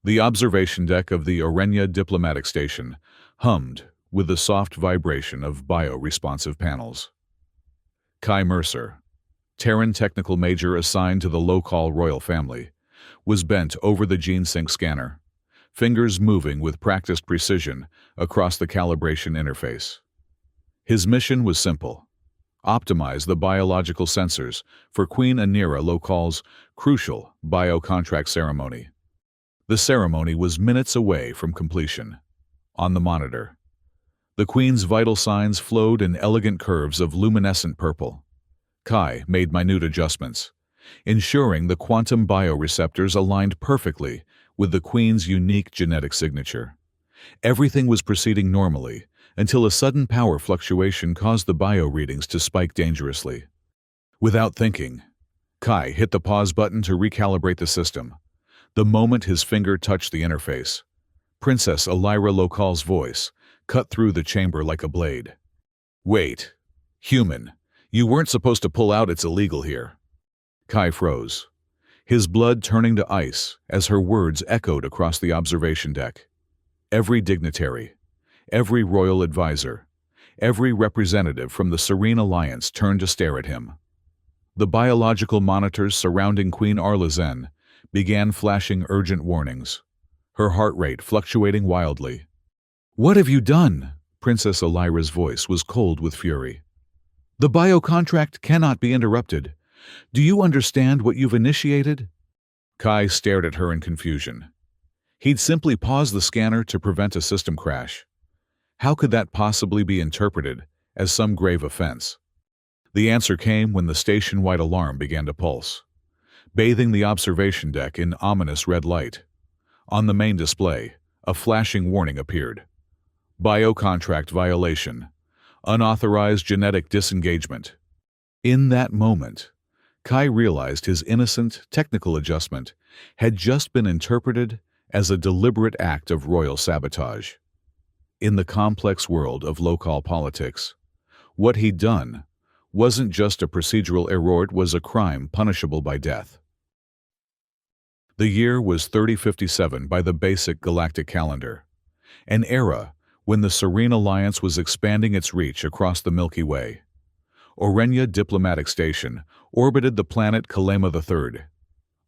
The observation deck of the Orenya diplomatic station hummed with the soft vibration of bio-responsive panels. Kai Mercer, Terran technical major assigned to the local royal family, was bent over the gene-sync scanner, fingers moving with practiced precision across the calibration interface. His mission was simple: optimize the biological sensors for Queen Anira Local's crucial bio-contract ceremony. The ceremony was minutes away from completion. On the monitor, the Queen's vital signs flowed in elegant curves of luminescent purple. Kai made minute adjustments, ensuring the quantum bioreceptors aligned perfectly with the Queen's unique genetic signature. Everything was proceeding normally until a sudden power fluctuation caused the bio readings to spike dangerously. Without thinking, Kai hit the pause button to recalibrate the system. The moment his finger touched the interface, Princess Elira Local's voice cut through the chamber like a blade. "Wait, human, you weren't supposed to pull out, it's illegal here." Kai froze, his blood turning to ice as her words echoed across the observation deck. Every dignitary, every royal advisor, every representative from the Serene Alliance turned to stare at him. The biological monitors surrounding Queen Arlazen began flashing urgent warnings, her heart rate fluctuating wildly. "What have you done?" Princess Elira's voice was cold with fury. "The bio-contract cannot be interrupted. Do you understand what you've initiated?" Kai stared at her in confusion. He'd simply paused the scanner to prevent a system crash. How could that possibly be interpreted as some grave offense? The answer came when the station-wide alarm began to pulse, bathing the observation deck in ominous red light. On the main display, a flashing warning appeared. Bio-contract violation. Unauthorized genetic disengagement. In that moment, Kai realized his innocent technical adjustment had just been interpreted as a deliberate act of royal sabotage. In the complex world of local politics, what he'd done wasn't just a procedural error, it was a crime punishable by death. The year was 3057 by the basic galactic calendar, an era when the Serene Alliance was expanding its reach across the Milky Way. Orenya diplomatic station orbited the planet Kalema III,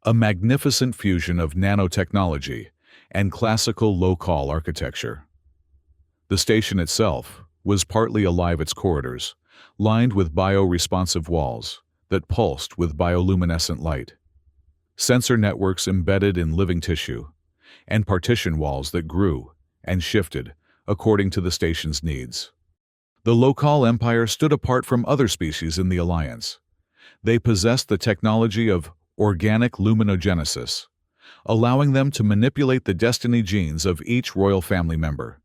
a magnificent fusion of nanotechnology and classical local architecture. The station itself was partly alive, its corridors lined with bio-responsive walls that pulsed with bioluminescent light, sensor networks embedded in living tissue, and partition walls that grew and shifted according to the station's needs. The local empire stood apart from other species in the Alliance. They possessed the technology of organic luminogenesis, allowing them to manipulate the destiny genes of each royal family member.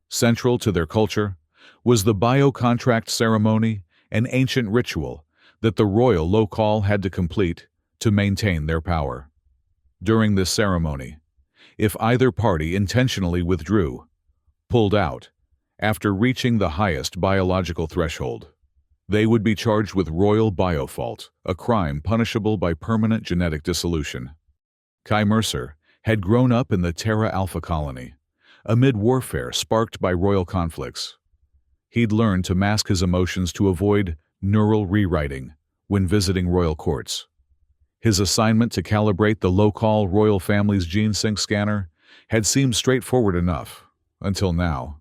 Central to their culture was the bio-contract ceremony, an ancient ritual that the royal local had to complete to maintain their power. During this ceremony, if either party intentionally withdrew, pulled out, after reaching the highest biological threshold, they would be charged with royal biofault, a crime punishable by permanent genetic dissolution. Kai Mercer had grown up in the Terra Alpha colony, amid warfare sparked by royal conflicts. He'd learned to mask his emotions to avoid neural rewriting when visiting royal courts. His assignment to calibrate the local royal family's gene sync scanner had seemed straightforward enough, until now.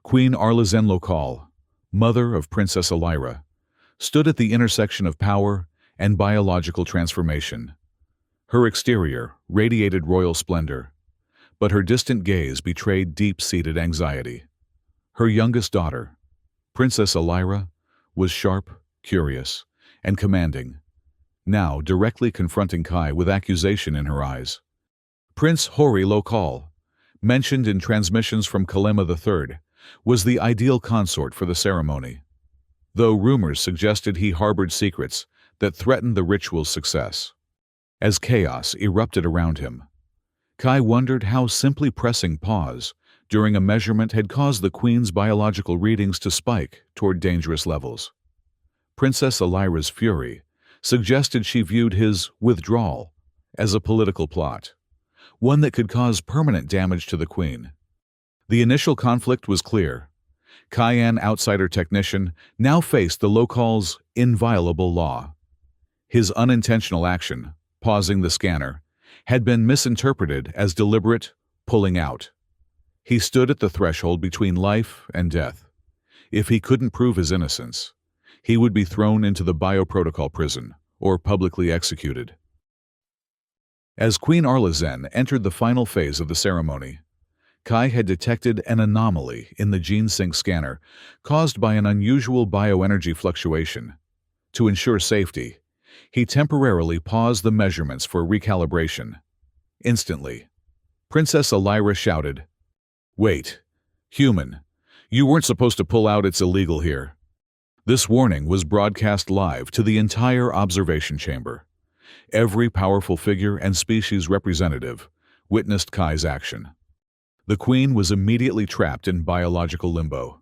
Queen Arlazen Local, mother of Princess Elira, stood at the intersection of power and biological transformation. Her exterior radiated royal splendor, but her distant gaze betrayed deep-seated anxiety. Her youngest daughter, Princess Elira, was sharp, curious, and commanding, now directly confronting Kai with accusation in her eyes. Prince Hori Local, mentioned in transmissions from Kalema III, was the ideal consort for the ceremony, though rumors suggested he harbored secrets that threatened the ritual's success. As chaos erupted around him, Kai wondered how simply pressing pause during a measurement had caused the Queen's biological readings to spike toward dangerous levels. Princess Elira's fury suggested she viewed his withdrawal as a political plot, one that could cause permanent damage to the Queen. The initial conflict was clear. Cayenne outsider technician now faced the local's inviolable law. His unintentional action, pausing the scanner, had been misinterpreted as deliberate pulling out. He stood at the threshold between life and death. If he couldn't prove his innocence, he would be thrown into the bioprotocol prison or publicly executed. As Queen Arlezen entered the final phase of the ceremony, Kai had detected an anomaly in the gene sync scanner caused by an unusual bioenergy fluctuation. To ensure safety, he temporarily paused the measurements for recalibration. Instantly, Princess Elira shouted, "Wait, human, you weren't supposed to pull out, it's illegal here." This warning was broadcast live to the entire observation chamber. Every powerful figure and species representative witnessed Kai's action. The Queen was immediately trapped in biological limbo.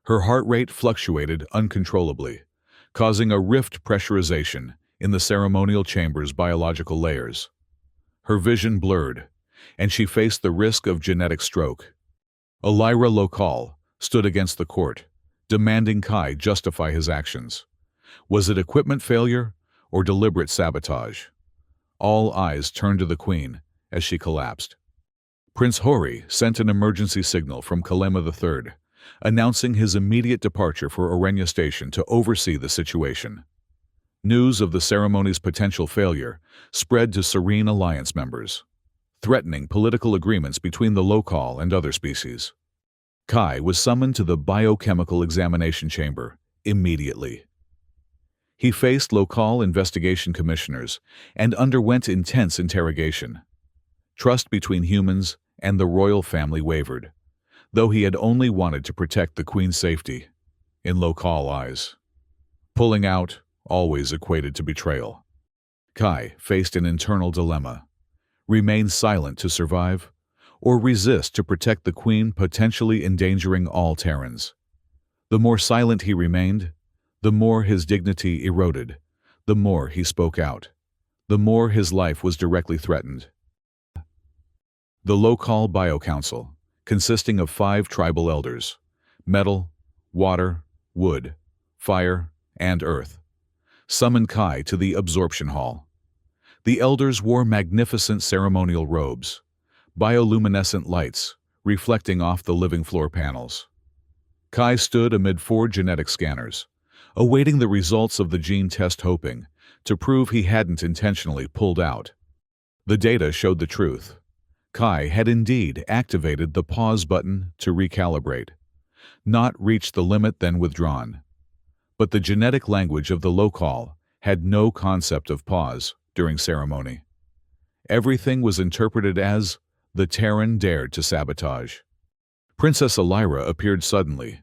Her heart rate fluctuated uncontrollably, causing a rift pressurization in the ceremonial chamber's biological layers. Her vision blurred, and she faced the risk of genetic stroke. Elira Local stood against the court, demanding Kai justify his actions. Was it equipment failure or deliberate sabotage? All eyes turned to the Queen as she collapsed. Prince Hori sent an emergency signal from Kalema III, announcing his immediate departure for Orenya Station to oversee the situation. News of the ceremony's potential failure spread to Serene Alliance members, threatening political agreements between the local and other species. Kai was summoned to the biochemical examination chamber immediately. He faced local investigation commissioners and underwent intense interrogation. Trust between humans and the royal family wavered, though he had only wanted to protect the Queen's safety, in local eyes. Pulling out always equated to betrayal. Kai faced an internal dilemma: remain silent to survive, or resist to protect the Queen, potentially endangering all Terrans. The more silent he remained, the more his dignity eroded. The more he spoke out, the more his life was directly threatened. The local Biocouncil, consisting of 5 tribal elders, metal, water, wood, fire, and earth, summoned Kai to the absorption hall. The elders wore magnificent ceremonial robes, bioluminescent lights reflecting off the living floor panels. Kai stood amid 4 genetic scanners, awaiting the results of the gene test, hoping to prove he hadn't intentionally pulled out. The data showed the truth. Kai had indeed activated the pause button to recalibrate, not reached the limit then withdrawn. But the genetic language of the local had no concept of pause during ceremony. Everything was interpreted as the Terran dared to sabotage. Princess Elira appeared suddenly,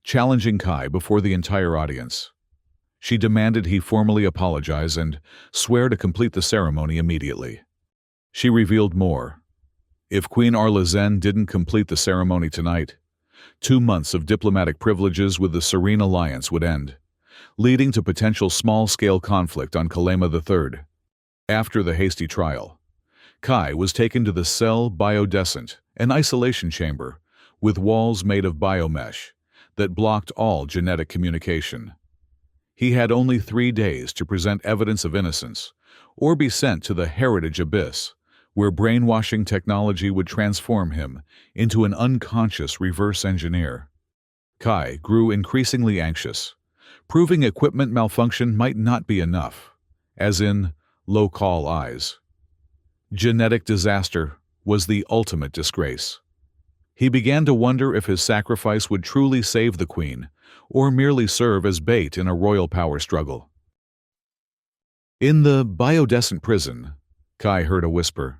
challenging Kai before the entire audience. She demanded he formally apologize and swear to complete the ceremony immediately. She revealed more. If Queen Arlezen didn't complete the ceremony tonight, 2 months of diplomatic privileges with the Serene Alliance would end, leading to potential small-scale conflict on Kalema III. After the hasty trial, Kai was taken to the cell biodescent, an isolation chamber with walls made of biomesh that blocked all genetic communication. He had only 3 days to present evidence of innocence or be sent to the heritage abyss, where brainwashing technology would transform him into an unconscious reverse engineer. Kai grew increasingly anxious, proving equipment malfunction might not be enough, as in local eyes. Genetic disaster was the ultimate disgrace. He began to wonder if his sacrifice would truly save the Queen, or merely serve as bait in a royal power struggle. In the biodescent prison, Kai heard a whisper.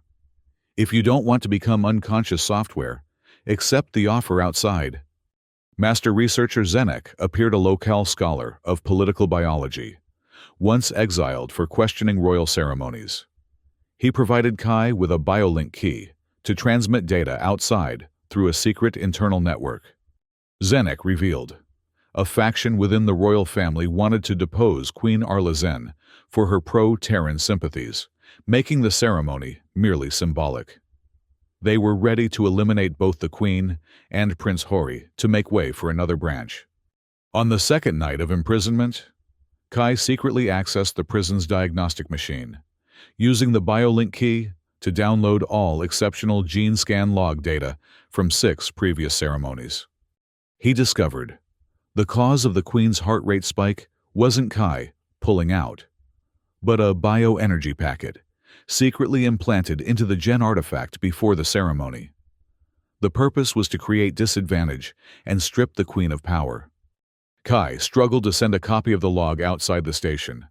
If you don't want to become unconscious software, accept the offer outside. Master researcher Zenek appeared, a local scholar of political biology, once exiled for questioning royal ceremonies. He provided Kai with a biolink key to transmit data outside through a secret internal network. Zenek revealed, a faction within the royal family wanted to depose Queen Arlezen for her pro-Terran sympathies, making the ceremony merely symbolic. They were ready to eliminate both the Queen and Prince Hori to make way for another branch. On the second night of imprisonment, Kai secretly accessed the prison's diagnostic machine, using the BioLink key to download all exceptional gene scan log data from 6 previous ceremonies. He discovered the cause of the Queen's heart rate spike wasn't Kai pulling out, but a bioenergy packet secretly implanted into the gen artifact before the ceremony. The purpose was to create disadvantage and strip the Queen of power. Kai struggled to send a copy of the log outside the station,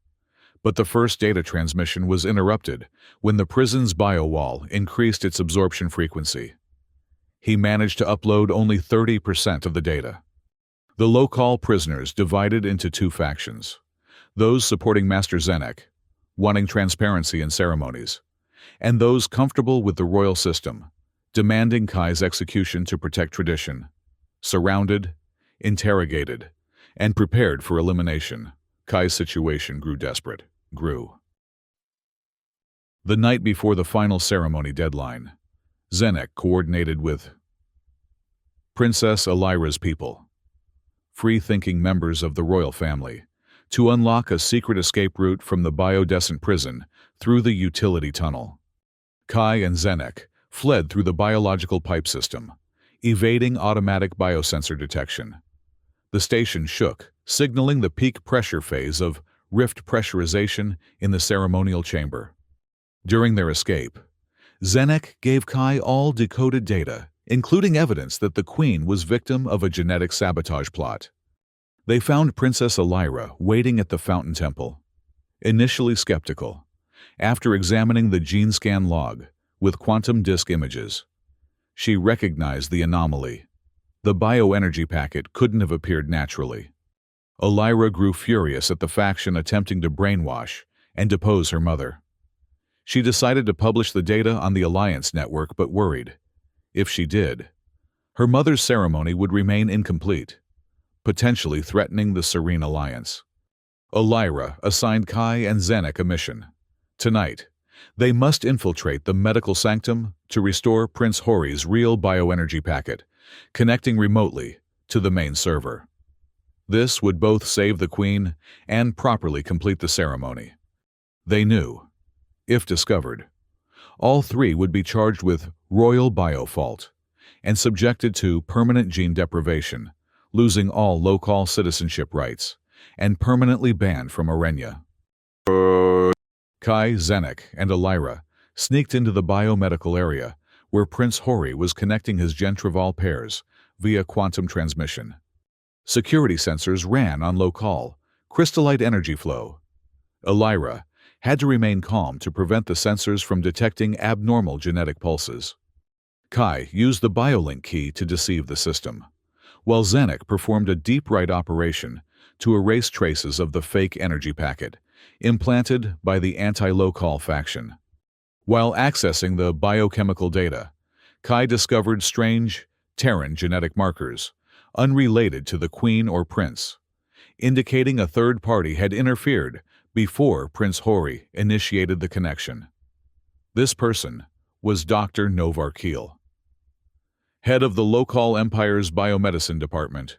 but the first data transmission was interrupted when the prison's biowall increased its absorption frequency. He managed to upload only 30% of the data. The local prisoners divided into 2 factions, those supporting Master Zenek, wanting transparency in ceremonies, and those comfortable with the royal system, demanding Kai's execution to protect tradition. Surrounded, interrogated, and prepared for elimination, Kai's situation grew desperate. The night before the final ceremony deadline, Zenek coordinated with Princess Elira's people, free-thinking members of the royal family, to unlock a secret escape route from the biodescent prison through the utility tunnel. Kai and Zenek fled through the biological pipe system, evading automatic biosensor detection. The station shook, signaling the peak pressure phase of rift pressurization in the ceremonial chamber. During their escape, Zenek gave Kai all decoded data, including evidence that the Queen was victim of a genetic sabotage plot. They found Princess Elira waiting at the Fountain Temple. Initially skeptical, after examining the gene scan log with quantum disk images, she recognized the anomaly. The bioenergy packet couldn't have appeared naturally. Elira grew furious at the faction attempting to brainwash and depose her mother. She decided to publish the data on the Alliance network, but worried, if she did, her mother's ceremony would remain incomplete, potentially threatening the Serene Alliance. Elira assigned Kai and Zenek a mission. Tonight, they must infiltrate the medical sanctum to restore Prince Hori's real bioenergy packet, connecting remotely to the main server. This would both save the Queen and properly complete the ceremony. They knew, if discovered, all 3 would be charged with royal biofault and subjected to permanent gene deprivation, losing all local citizenship rights, and permanently banned from Orenya. Kai, Zenek, and Elira sneaked into the biomedical area where Prince Hori was connecting his Gentrival pairs via quantum transmission. Security sensors ran on local, crystallite energy flow. Elira had to remain calm to prevent the sensors from detecting abnormal genetic pulses. Kai used the BioLink key to deceive the system, while Zenek performed a deep write operation to erase traces of the fake energy packet implanted by the anti-local faction. While accessing the biochemical data, Kai discovered strange Terran genetic markers, unrelated to the Queen or Prince, indicating a third party had interfered before Prince Hori initiated the connection. This person was Dr. Novar Keel, head of the local empire's biomedicine department,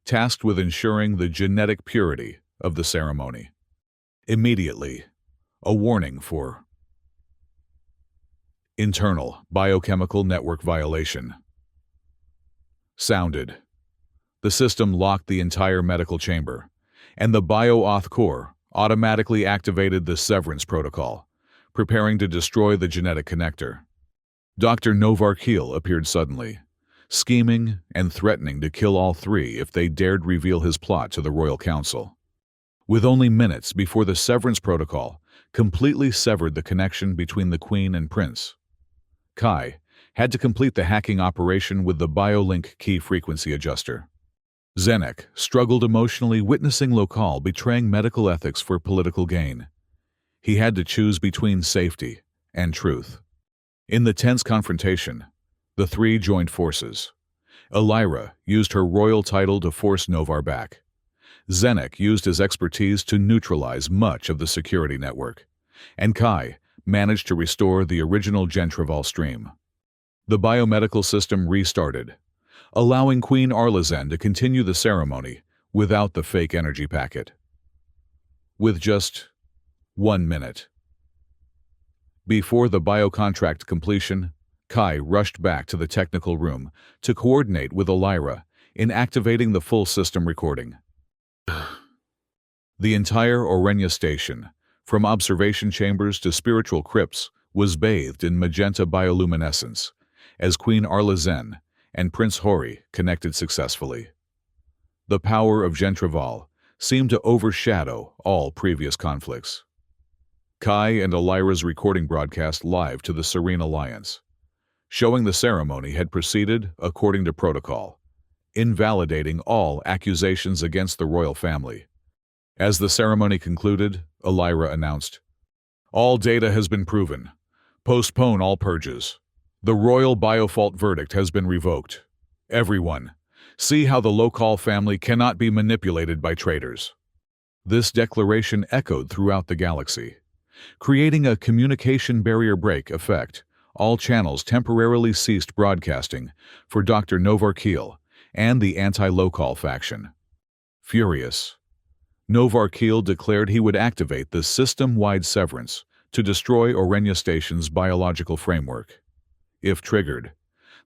tasked with ensuring the genetic purity of the ceremony. Immediately, a warning for internal biochemical network violation sounded. The system locked the entire medical chamber, and the BioAuth core automatically activated the severance protocol, preparing to destroy the genetic connector. Dr. Novar Keel appeared suddenly, scheming and threatening to kill all 3 if they dared reveal his plot to the Royal Council. With only minutes before the severance protocol completely severed the connection between the Queen and Prince, Kai had to complete the hacking operation with the BioLink key frequency adjuster. Zenek struggled emotionally, witnessing local betraying medical ethics for political gain. He had to choose between safety and truth. In the tense confrontation, the 3 joined forces. Elira used her royal title to force Novar back. Zenek used his expertise to neutralize much of the security network, and Kai managed to restore the original Gentrival stream. The biomedical system restarted, allowing Queen Arlezen to continue the ceremony without the fake energy packet. With just 1 minute before the biocontract completion, Kai rushed back to the technical room to coordinate with Elira in activating the full system recording. The entire Orenya station, from observation chambers to spiritual crypts, was bathed in magenta bioluminescence as Queen Arlezen and Prince Hori connected successfully. The power of Gentraval seemed to overshadow all previous conflicts. Kai and Elira's recording broadcast live to the Serene Alliance, showing the ceremony had proceeded according to protocol, invalidating all accusations against the royal family. As the ceremony concluded, Elira announced, "All data has been proven. Postpone all purges. The royal biofault verdict has been revoked. Everyone, see how the Lokal family cannot be manipulated by traitors." This declaration echoed throughout the galaxy, creating a communication barrier break effect. All channels temporarily ceased broadcasting for Dr. Novarkeel and the anti-Lokal faction. Furious, Novarkeel declared he would activate the system-wide severance to destroy Orenya Station's biological framework. If triggered,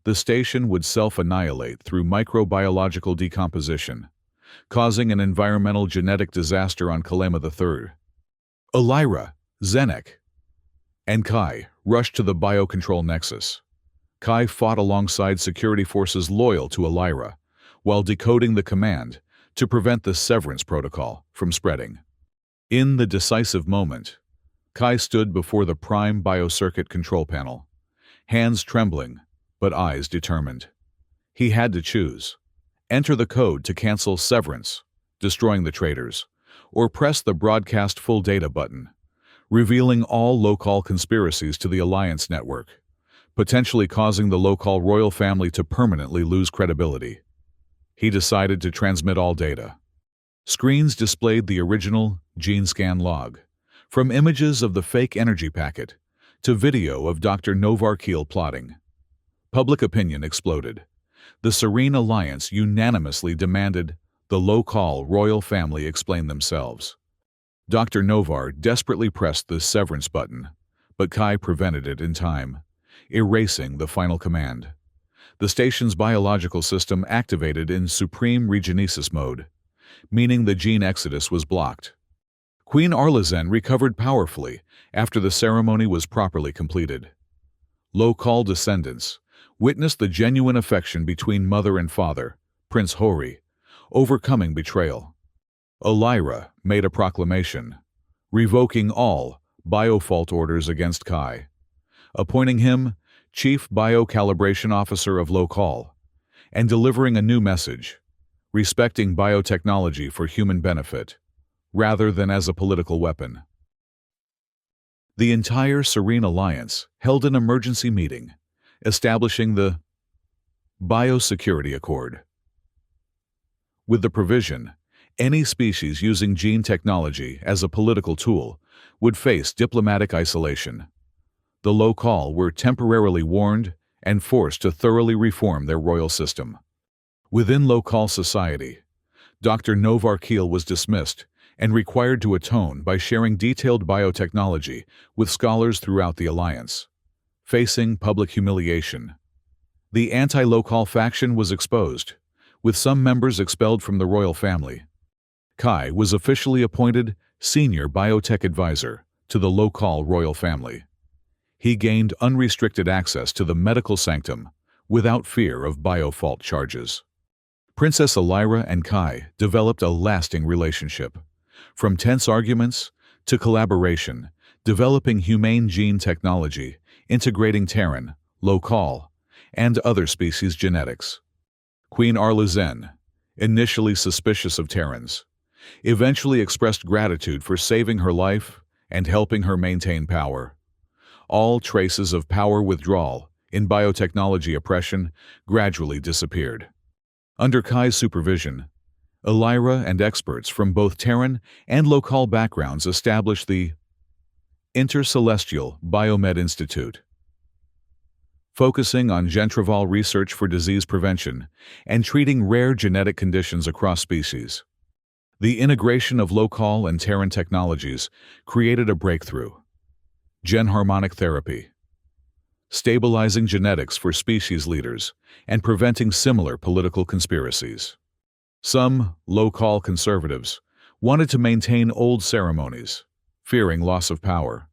the station would self-annihilate through microbiological decomposition, causing an environmental genetic disaster on Kalema III. Elira, Zenek, and Kai rushed to the biocontrol nexus. Kai fought alongside security forces loyal to Elira, while decoding the command to prevent the severance protocol from spreading. In the decisive moment, Kai stood before the prime biocircuit control panel, hands trembling but eyes determined. He had to choose: enter the code to cancel severance, destroying the traitors, or press the broadcast full data button, revealing all Lokal conspiracies to the Alliance network, potentially causing the Lokal royal family to permanently lose credibility. He decided to transmit all data. Screens displayed the original gene scan log, from images of the fake energy packet to video of Dr. Novarkeel plotting. Public opinion exploded. The Serene Alliance unanimously demanded the Lokal royal family explain themselves. Dr. Novar desperately pressed the severance button, but Kai prevented it in time, erasing the final command. The station's biological system activated in supreme regenesis mode, meaning the gene exodus was blocked. Queen Arlezen recovered powerfully after the ceremony was properly completed. Lokal descendants witnessed the genuine affection between mother and father, Prince Hori, overcoming betrayal. Elira made a proclamation, revoking all biofault orders against Kai, appointing him Chief Biocalibration Officer of Lokal, and delivering a new message, respecting biotechnology for human benefit, rather than as a political weapon. The entire Serene Alliance held an emergency meeting, establishing the Biosecurity Accord. With the provision, any species using gene technology as a political tool would face diplomatic isolation. The Lokal were temporarily warned and forced to thoroughly reform their royal system. Within Lokal society, Dr. Novarkeel was dismissed and required to atone by sharing detailed biotechnology with scholars throughout the Alliance. Facing public humiliation, the anti-Lokal faction was exposed, with some members expelled from the royal family. Kai was officially appointed Senior Biotech Advisor to the Lokal royal family. He gained unrestricted access to the medical sanctum without fear of biofault charges. Princess Elira and Kai developed a lasting relationship, from tense arguments to collaboration, developing humane gene technology, integrating Terran, Lokal, and other species genetics. Queen Arlezen, initially suspicious of Terrans, eventually expressed gratitude for saving her life and helping her maintain power. All traces of power withdrawal in biotechnology oppression gradually disappeared. Under Kai's supervision, Elira and experts from both Terran and Lokal backgrounds established the Intercelestial Biomed Institute. focusing on Gentrival research for disease prevention and treating rare genetic conditions across species. The integration of local and Terran technologies created a breakthrough. Gen harmonic therapy, stabilizing genetics for species leaders and preventing similar political conspiracies. Some local conservatives wanted to maintain old ceremonies, fearing loss of power.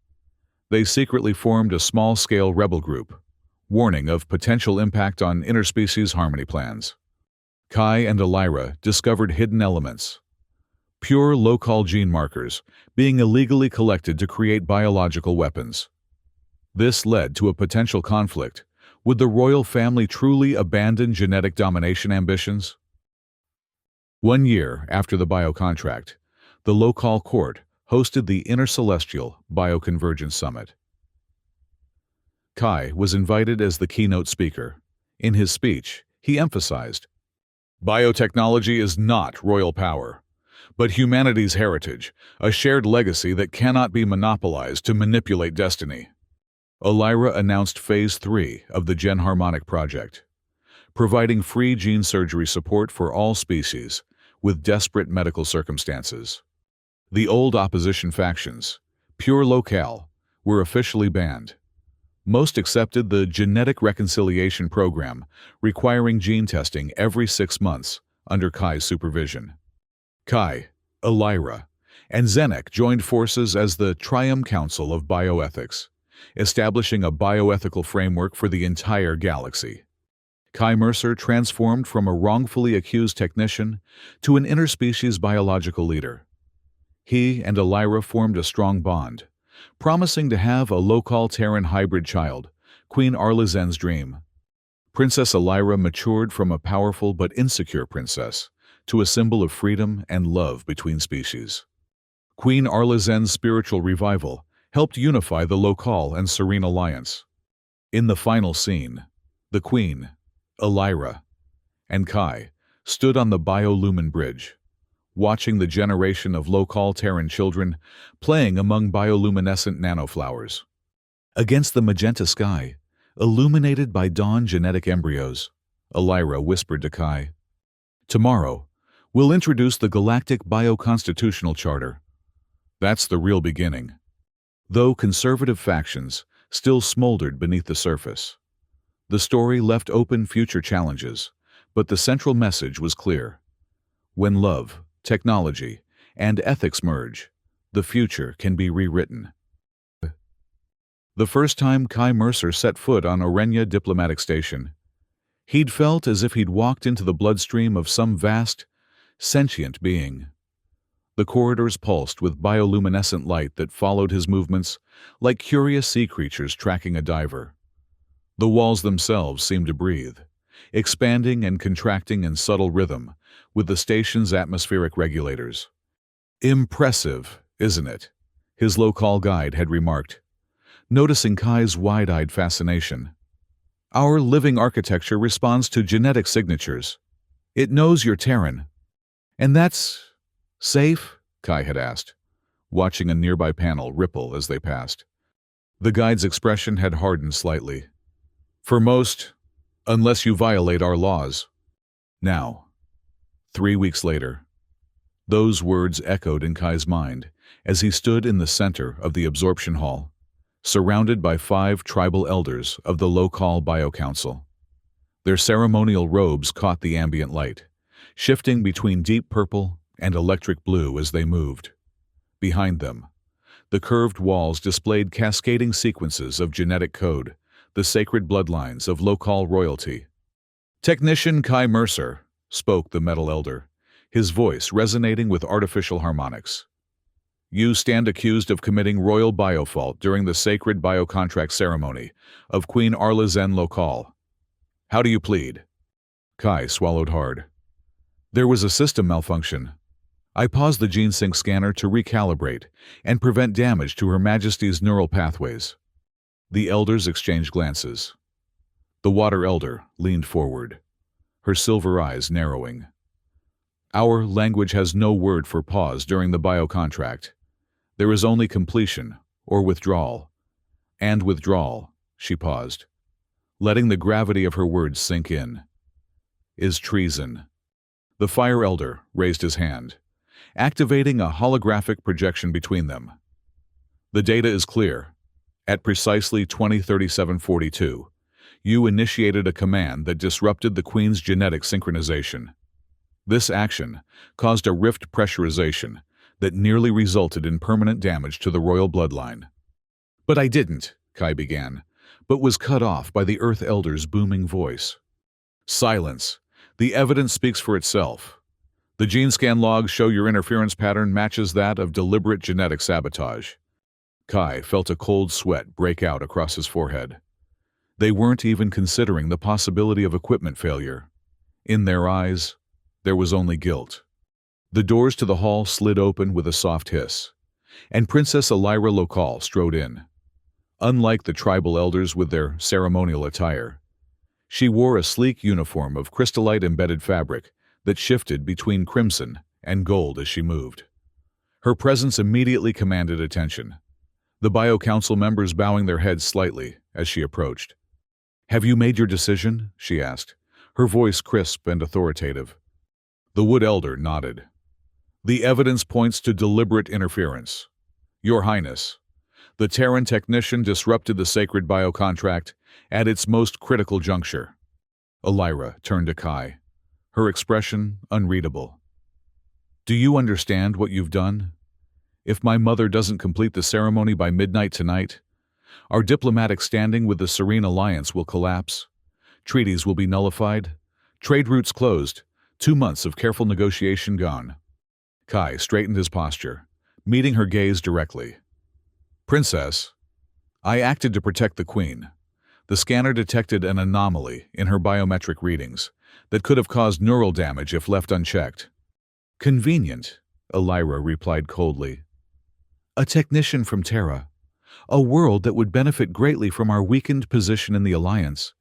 They secretly formed a small-scale rebel group, warning of potential impact on interspecies harmony plans. Kai and Elira discovered hidden elements, pure local gene markers being illegally collected to create biological weapons. This led to a potential conflict. Would the royal family truly abandon genetic domination ambitions? 1 year after the biocontract, the local court hosted the Intercelestial Bioconvergence Summit. Kai was invited as the keynote speaker. In his speech, he emphasized, "Biotechnology is not royal power, but humanity's heritage, a shared legacy that cannot be monopolized to manipulate destiny." Elira announced Phase 3 of the Gen Harmonic project, providing free gene surgery support for all species with desperate medical circumstances. The old opposition factions, pure locale, were officially banned. Most accepted the Genetic Reconciliation Program, requiring gene testing every 6 months under Kai's supervision. Kai, Elira, and Zenek joined forces as the Trium Council of Bioethics, establishing a bioethical framework for the entire galaxy. Kai Mercer transformed from a wrongfully accused technician to an interspecies biological leader. He and Elira formed a strong bond, promising to have a local Terran hybrid child, Queen Arlezen's dream. Princess Elira matured from a powerful but insecure princess to a symbol of freedom and love between species. Queen Arlezen's spiritual revival helped unify the local and Serene Alliance. In the final scene, the Queen, Elira, and Kai stood on the Biolumin Bridge, watching the generation of local Terran children playing among bioluminescent nanoflowers. Against the magenta sky, illuminated by dawn genetic embryos, Elira whispered to Kai, "Tomorrow, we'll introduce the Galactic Bioconstitutional Charter. That's the real beginning." Though conservative factions still smoldered beneath the surface, the story left open future challenges, but the central message was clear. When love, technology, and ethics merge, the future can be rewritten. The first time Kai Mercer set foot on Orenia Diplomatic Station, he'd felt as if he'd walked into the bloodstream of some vast, sentient being. The corridors pulsed with bioluminescent light that followed his movements like curious sea creatures tracking a diver. The walls themselves seemed to breathe, expanding and contracting in subtle rhythm with the station's atmospheric regulators. "Impressive, isn't it?" his local guide had remarked, noticing Kai's wide-eyed fascination. "Our living architecture responds to genetic signatures. It knows you're Terran. And that's safe?" Kai had asked, watching a nearby panel ripple as they passed. The guide's expression had hardened slightly. "For most, unless you violate our laws." Now, 3 weeks later, those words echoed in Kai's mind as he stood in the center of the absorption hall, surrounded by 5 tribal elders of the local Biocouncil. Their ceremonial robes caught the ambient light, shifting between deep purple and electric blue as they moved. Behind them, the curved walls displayed cascading sequences of genetic code, the sacred bloodlines of local royalty. "Technician Kai Mercer," spoke the metal elder, his voice resonating with artificial harmonics. "You stand accused of committing royal biofault during the sacred biocontract ceremony of Queen Arlezen Local. How do you plead?" Kai swallowed hard. "There was a system malfunction. I paused the gene sync scanner to recalibrate and prevent damage to Her Majesty's neural pathways." The elders exchanged glances. The water elder leaned forward, her silver eyes narrowing. "Our language has no word for pause during the biocontract. There is only completion or withdrawal." And withdrawal, she paused. letting the gravity of her words sink in. Is treason. The Fire Elder raised his hand, activating a holographic projection between them. The data is clear. At precisely 20:37:42, you initiated a command that disrupted the Queen's genetic synchronization. This action caused a rift pressurization that nearly resulted in permanent damage to the royal bloodline. But I didn't, Kai began, but was cut off by the Earth Elder's booming voice. Silence. The evidence speaks for itself. The gene scan logs show your interference pattern matches that of deliberate genetic sabotage. Kai felt a cold sweat break out across his forehead. They weren't even considering the possibility of equipment failure. In their eyes, there was only guilt. The doors to the hall slid open with a soft hiss, and Princess Elira Lokal strode in. Unlike the tribal elders with their ceremonial attire, she wore a sleek uniform of crystallite-embedded fabric that shifted between crimson and gold as she moved. Her presence immediately commanded attention, the Bio Council members bowing their heads slightly as she approached. "Have you made your decision?" she asked, her voice crisp and authoritative. The Wood Elder nodded. "The evidence points to deliberate interference. Your Highness, the Terran technician disrupted the sacred biocontract at its most critical juncture." Elira turned to Kai, her expression unreadable. "Do you understand what you've done? If my mother doesn't complete the ceremony by midnight tonight, our diplomatic standing with the Serene Alliance will collapse. Treaties will be nullified, trade routes closed, 2 months of careful negotiation gone." Kai straightened his posture, meeting her gaze directly. "Princess, I acted to protect the Queen. The scanner detected an anomaly in her biometric readings that could have caused neural damage if left unchecked." "Convenient," Elira replied coldly. "A technician from Terra, a world that would benefit greatly from our weakened position in the Alliance,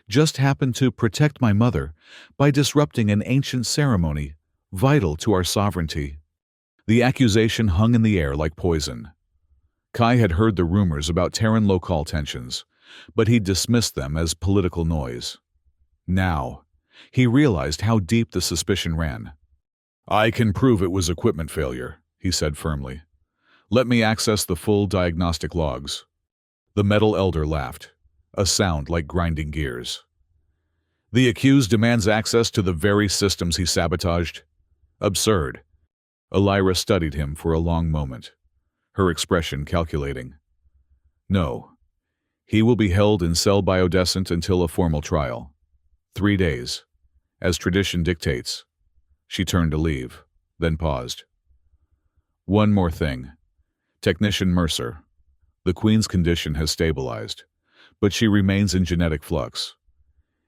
just happened to protect my mother by disrupting an ancient ceremony vital to our sovereignty." The accusation hung in the air like poison. Kai had heard the rumors about Terran local tensions, but he dismissed them as political noise. Now, he realized how deep the suspicion ran. "I can prove it was equipment failure," he said firmly. "Let me access the full diagnostic logs." The Metal Elder laughed, a sound like grinding gears. "The accused demands access to the very systems he sabotaged? Absurd." Elira studied him for a long moment, her expression calculating. "No. He will be held in cell biodescent until a formal trial. 3 days, as tradition dictates." She turned to leave, then paused. "One more thing. Technician Mercer. The Queen's condition has stabilized, but she remains in genetic flux.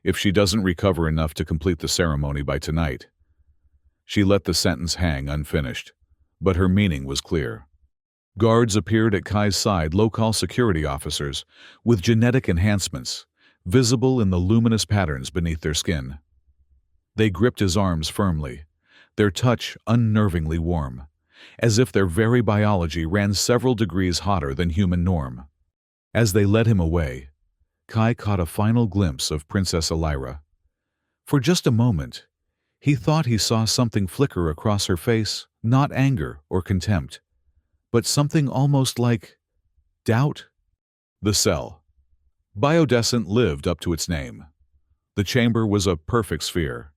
If she doesn't recover enough to complete the ceremony by tonight—" She let the sentence hang unfinished, but her meaning was clear. Guards appeared at Kai's side, local security officers, with genetic enhancements, visible in the luminous patterns beneath their skin. They gripped his arms firmly, their touch unnervingly warm, as if their very biology ran several degrees hotter than human norm. As they led him away, Kai caught a final glimpse of Princess Elira. For just a moment, he thought he saw something flicker across her face, not anger or contempt, but something almost like doubt. The cell. Biodescent lived up to its name. The chamber was a perfect sphere,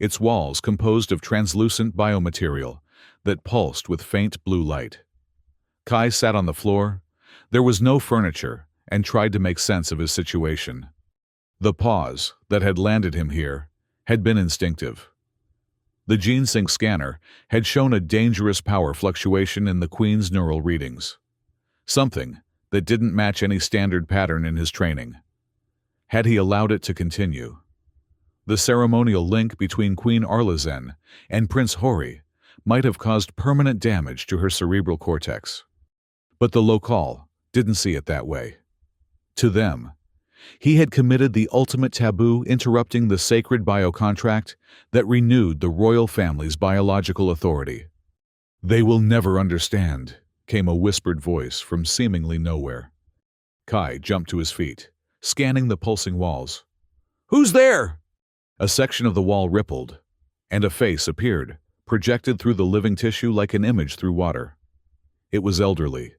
its walls composed of translucent biomaterial that pulsed with faint blue light. Kai sat on the floor. There was no furniture, and tried to make sense of his situation. The pause that had landed him here had been instinctive. The GeneSync scanner had shown a dangerous power fluctuation in the Queen's neural readings, something that didn't match any standard pattern in his training. Had he allowed it to continue, the ceremonial link between Queen Arlazen and Prince Hori might have caused permanent damage to her cerebral cortex. But the Lokal didn't see it that way. To them, he had committed the ultimate taboo, interrupting the sacred biocontract that renewed the royal family's biological authority. "They will never understand," came a whispered voice from seemingly nowhere. Kai jumped to his feet, scanning the pulsing walls. "Who's there?" A section of the wall rippled, and a face appeared, projected through the living tissue like an image through water. It was elderly,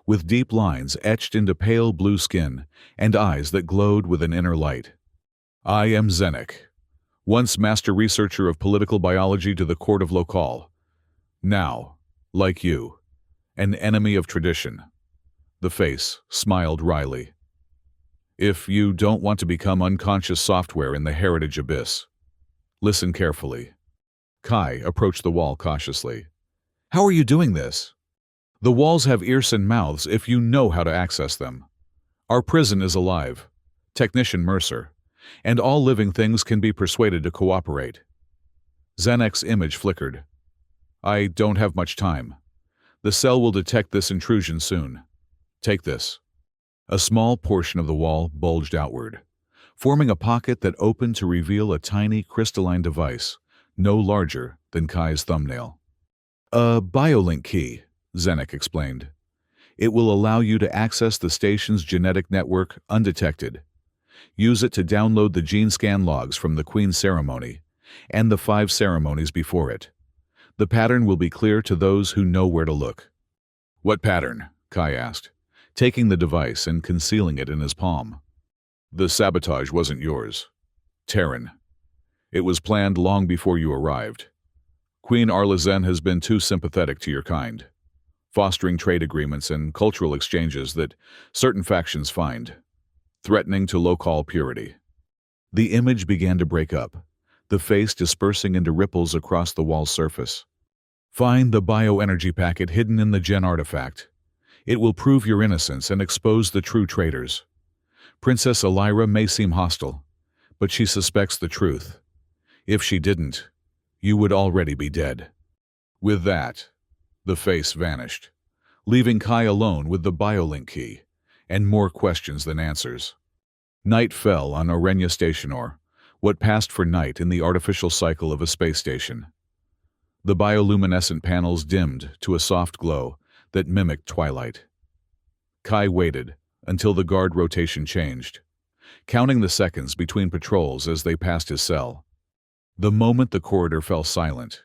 with deep lines etched into pale blue skin and eyes that glowed with an inner light. "I am Zenek, once master researcher of political biology to the court of Lokal. Now, like you, an enemy of tradition." The face smiled wryly. "If you don't want to become unconscious software in the heritage abyss, listen carefully." Kai approached the wall cautiously. "How are you doing this?" "The walls have ears and mouths if you know how to access them. Our prison is alive, Technician Mercer, and all living things can be persuaded to cooperate." Zenek's image flickered. "I don't have much time. The cell will detect this intrusion soon. Take this." A small portion of the wall bulged outward, forming a pocket that opened to reveal a tiny crystalline device, no larger than Kai's thumbnail. "A biolink key," Zenek explained. "It will allow you to access the station's genetic network undetected. Use it to download the gene scan logs from the Queen's ceremony and the 5 ceremonies before it. The pattern will be clear to those who know where to look." "What pattern?" Kai asked, taking the device and concealing it in his palm. "The sabotage wasn't yours. Terran. It was planned long before you arrived. Queen Arlazen has been too sympathetic to your kind, fostering trade agreements and cultural exchanges that certain factions find threatening to local purity." The image began to break up, the face dispersing into ripples across the wall's surface. "Find the bioenergy packet hidden in the gen artifact. It will prove your innocence and expose the true traitors. Princess Elira may seem hostile, but she suspects the truth. If she didn't, you would already be dead." With that, the face vanished, leaving Kai alone with the biolink key and more questions than answers. Night fell on Orenya Stationor, what passed for night in the artificial cycle of a space station. The bioluminescent panels dimmed to a soft glow that mimicked twilight. Kai waited until the guard rotation changed, counting the seconds between patrols as they passed his cell. The moment the corridor fell silent,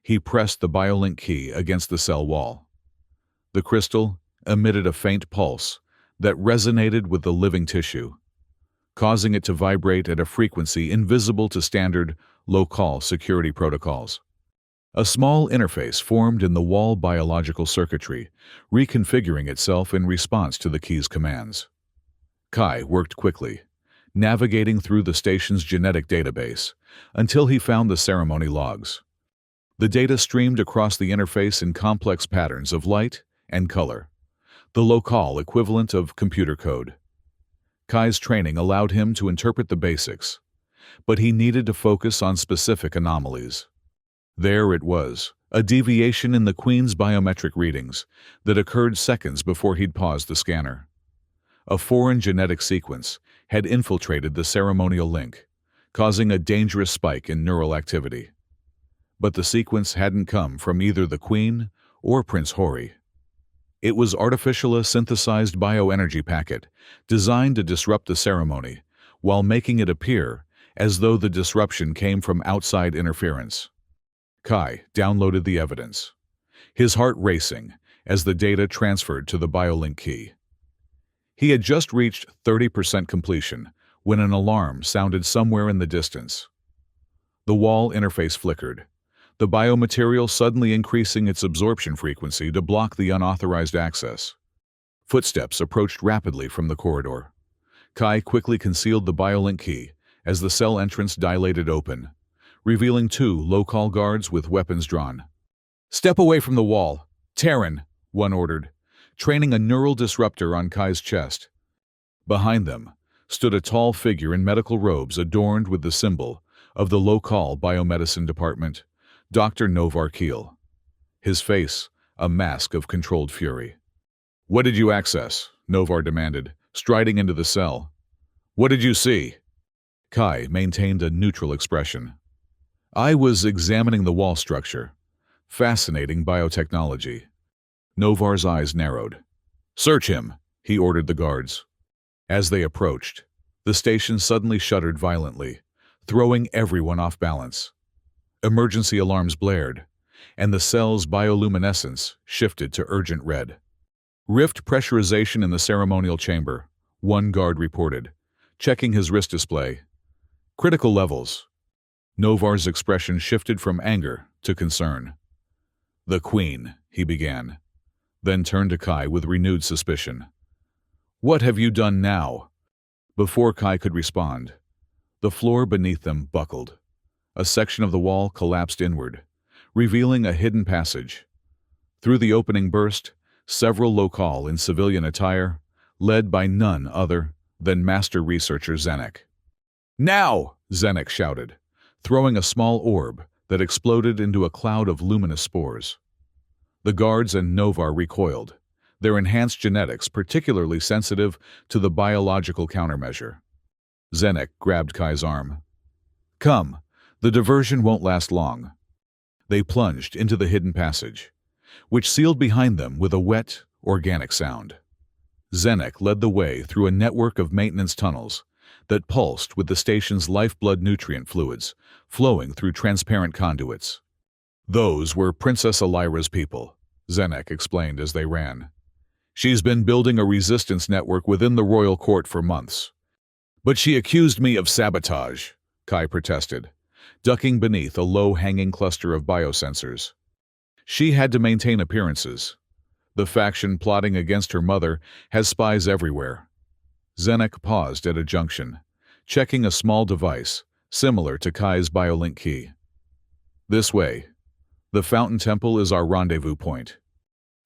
he pressed the biolink key against the cell wall. The crystal emitted a faint pulse that resonated with the living tissue, causing it to vibrate at a frequency invisible to standard local security protocols. A small interface formed in the wall biological circuitry, reconfiguring itself in response to the key's commands. Kai worked quickly, navigating through the station's genetic database until he found the ceremony logs. The data streamed across the interface in complex patterns of light and color, the local equivalent of computer code. Kai's training allowed him to interpret the basics, but he needed to focus on specific anomalies. There it was, a deviation in the Queen's biometric readings that occurred seconds before he'd paused the scanner. A foreign genetic sequence had infiltrated the ceremonial link, causing a dangerous spike in neural activity. But the sequence hadn't come from either the Queen or Prince Hori. It was artificially synthesized bioenergy packet designed to disrupt the ceremony while making it appear as though the disruption came from outside interference. Kai downloaded the evidence, his heart racing as the data transferred to the biolink key. He had just reached 30% completion when an alarm sounded somewhere in the distance. The wall interface flickered, the biomaterial suddenly increasing its absorption frequency to block the unauthorized access. Footsteps approached rapidly from the corridor. Kai quickly concealed the biolink key as the cell entrance dilated open, revealing 2 local guards with weapons drawn. "Step away from the wall, Terran," one ordered, training a neural disruptor on Kai's chest. Behind them stood a tall figure in medical robes adorned with the symbol of the local biomedicine department, Dr. Novar Keel. His face a mask of controlled fury. "What did you access?" Novar demanded, striding into the cell. "What did you see?" Kai maintained a neutral expression. "I was examining the wall structure. Fascinating biotechnology." Novar's eyes narrowed. "Search him," he ordered the guards. As they approached, the station suddenly shuddered violently, throwing everyone off balance. Emergency alarms blared, and the cell's bioluminescence shifted to urgent red. Rift pressurization in the ceremonial chamber, one guard reported, checking his wrist display. Critical levels. Novar's expression shifted from anger to concern. "The Queen," he began, then turned to Kai with renewed suspicion. "What have you done now?" Before Kai could respond, the floor beneath them buckled. A section of the wall collapsed inward, revealing a hidden passage. Through the opening burst several Lokal in civilian attire, led by none other than Master Researcher Zenek. "Now!" Zenek shouted, throwing a small orb that exploded into a cloud of luminous spores. The guards and Novar recoiled, their enhanced genetics particularly sensitive to the biological countermeasure. Zenek grabbed Kai's arm. "Come, the diversion won't last long." They plunged into the hidden passage, which sealed behind them with a wet, organic sound. Zenek led the way through a network of maintenance tunnels that pulsed with the station's lifeblood nutrient fluids flowing through transparent conduits. "Those were Princess Elira's people," Zenek explained as they ran. "She's been building a resistance network within the royal court for months." "But she accused me of sabotage," Kai protested, ducking beneath a low-hanging cluster of biosensors. "She had to maintain appearances. The faction plotting against her mother has spies everywhere." Zenek paused at a junction, checking a small device similar to Kai's biolink key. "This way. The Fountain Temple is our rendezvous point."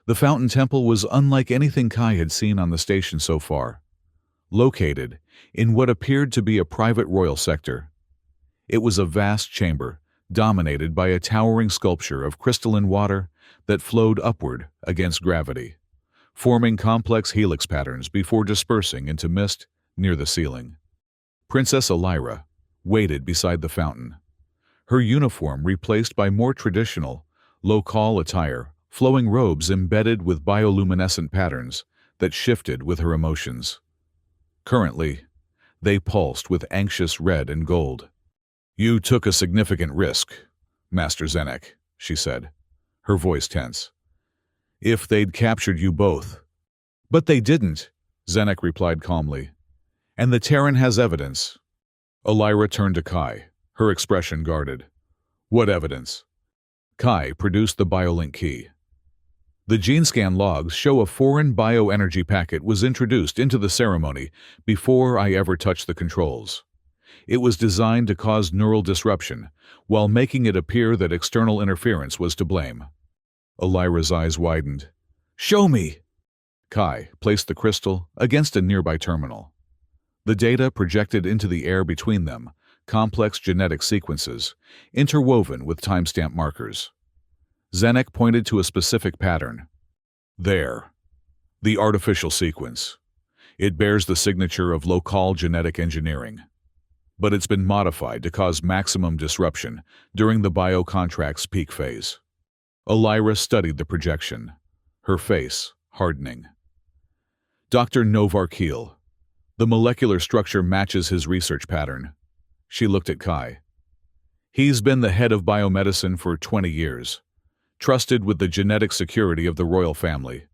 The Fountain Temple was unlike anything Kai had seen on the station so far. Located in what appeared to be a private royal sector, it was a vast chamber dominated by a towering sculpture of crystalline water that flowed upward against gravity, forming complex helix patterns before dispersing into mist near the ceiling. Princess Elira waited beside the fountain, her uniform replaced by more traditional, Lokal attire, flowing robes embedded with bioluminescent patterns that shifted with her emotions. Currently, they pulsed with anxious red and gold. "You took a significant risk, Master Zenek," she said, her voice tense. "If they'd captured you both." "But they didn't," Zenek replied calmly. "And the Terran has evidence." Elira turned to Kai, her expression guarded. "What evidence?" Kai produced the biolink key. "The gene scan logs show a foreign bioenergy packet was introduced into the ceremony before I ever touched the controls. It was designed to cause neural disruption, while making it appear that external interference was to blame." Elira's eyes widened. "Show me!" Kai placed the crystal against a nearby terminal. The data projected into the air between them, complex genetic sequences, interwoven with timestamp markers. Zenek pointed to a specific pattern. "There. The artificial sequence. It bears the signature of Lokal genetic engineering. But it's been modified to cause maximum disruption during the biocontract's peak phase." Elira studied the projection, her face hardening. "Dr. Novar Keel. The molecular structure matches his research pattern." She looked at Kai. "He's been the head of biomedicine for 20 years, trusted with the genetic security of the royal family.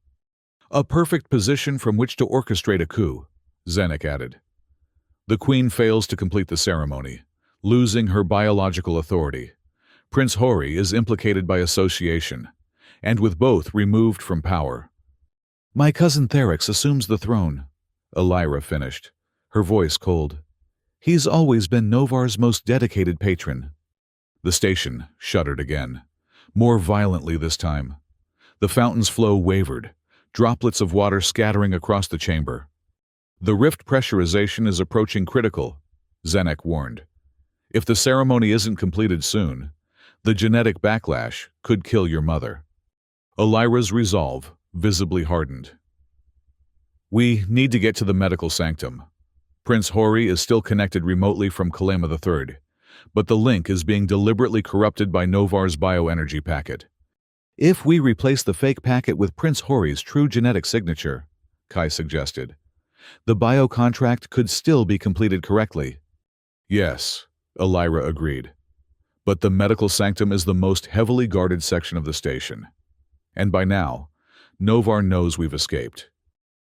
A perfect position from which to orchestrate a coup," Zenek added. "The Queen fails to complete the ceremony, losing her biological authority. Prince Hori is implicated by association, and with both removed from power. My cousin Therex assumes the throne," Elira finished, her voice cold. "He's always been Novar's most dedicated patron." The station shuddered again, more violently this time. The fountain's flow wavered, droplets of water scattering across the chamber. "The rift pressurization is approaching critical," Zenek warned. "If the ceremony isn't completed soon, the genetic backlash could kill your mother." Elira's resolve visibly hardened. "We need to get to the medical sanctum. Prince Hori is still connected remotely from Kalema III, but the link is being deliberately corrupted by Novar's bioenergy packet. If we replace the fake packet with Prince Hori's true genetic signature," Kai suggested, the bio-contract could still be completed correctly. Yes, Elira agreed. But the medical sanctum is the most heavily guarded section of the station. And by now, Novar knows we've escaped.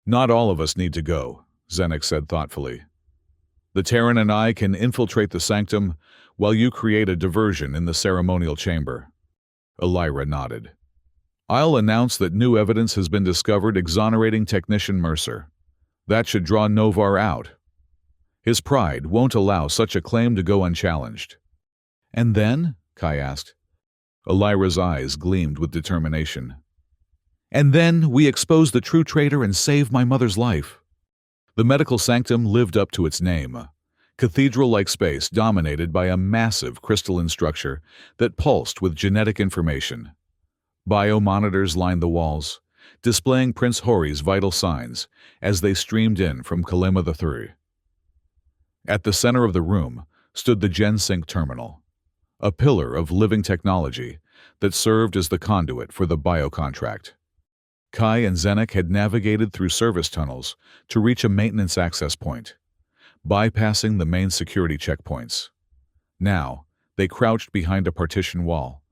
Not all of us need to go, Zenek said thoughtfully. The Terran and I can infiltrate the sanctum while you create a diversion in the ceremonial chamber. Elira nodded. I'll announce that new evidence has been discovered exonerating Technician Mercer. That should draw Novar out. His pride won't allow such a claim to go unchallenged. And then? Kai asked. Elira's eyes gleamed with determination. And then we expose the true traitor and save my mother's life. The medical sanctum lived up to its name. Cathedral-like space dominated by a massive crystalline structure that pulsed with genetic information. Biomonitors lined the walls, displaying Prince Hori's vital signs as they streamed in from Kalema III. At the center of the room stood the GenSync terminal, a pillar of living technology that served as the conduit for the bio-contract. Kai and Zenek had navigated through service tunnels to reach a maintenance access point, bypassing the main security checkpoints. Now, they crouched behind a partition wall,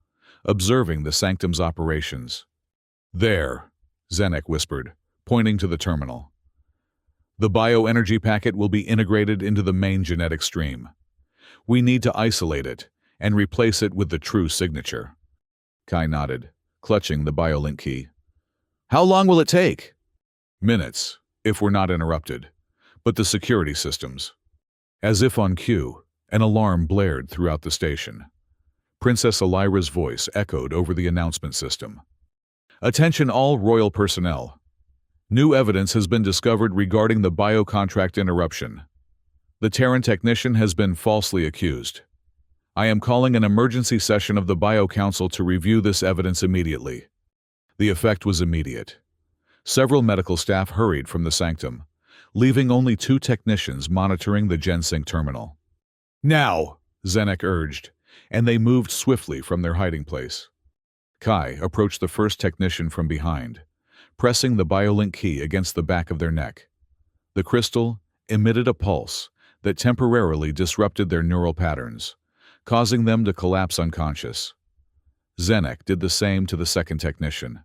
observing the sanctum's operations. There, Zenek whispered, pointing to the terminal. The bioenergy packet will be integrated into the main genetic stream. We need to isolate it and replace it with the true signature. Kai nodded, clutching the biolink key. How long will it take? Minutes, if we're not interrupted. But the security systems. As if on cue, an alarm blared throughout the station. Princess Elira's voice echoed over the announcement system. Attention all royal personnel. New evidence has been discovered regarding the bio-contract interruption. The Terran technician has been falsely accused. I am calling an emergency session of the Bio Council to review this evidence immediately. The effect was immediate. Several medical staff hurried from the sanctum, leaving only 2 technicians monitoring the GenSync terminal. Now, Zenek urged, and they moved swiftly from their hiding place. Kai approached the first technician from behind, pressing the biolink key against the back of their neck. The crystal emitted a pulse that temporarily disrupted their neural patterns, causing them to collapse unconscious. Zenek did the same to the second technician.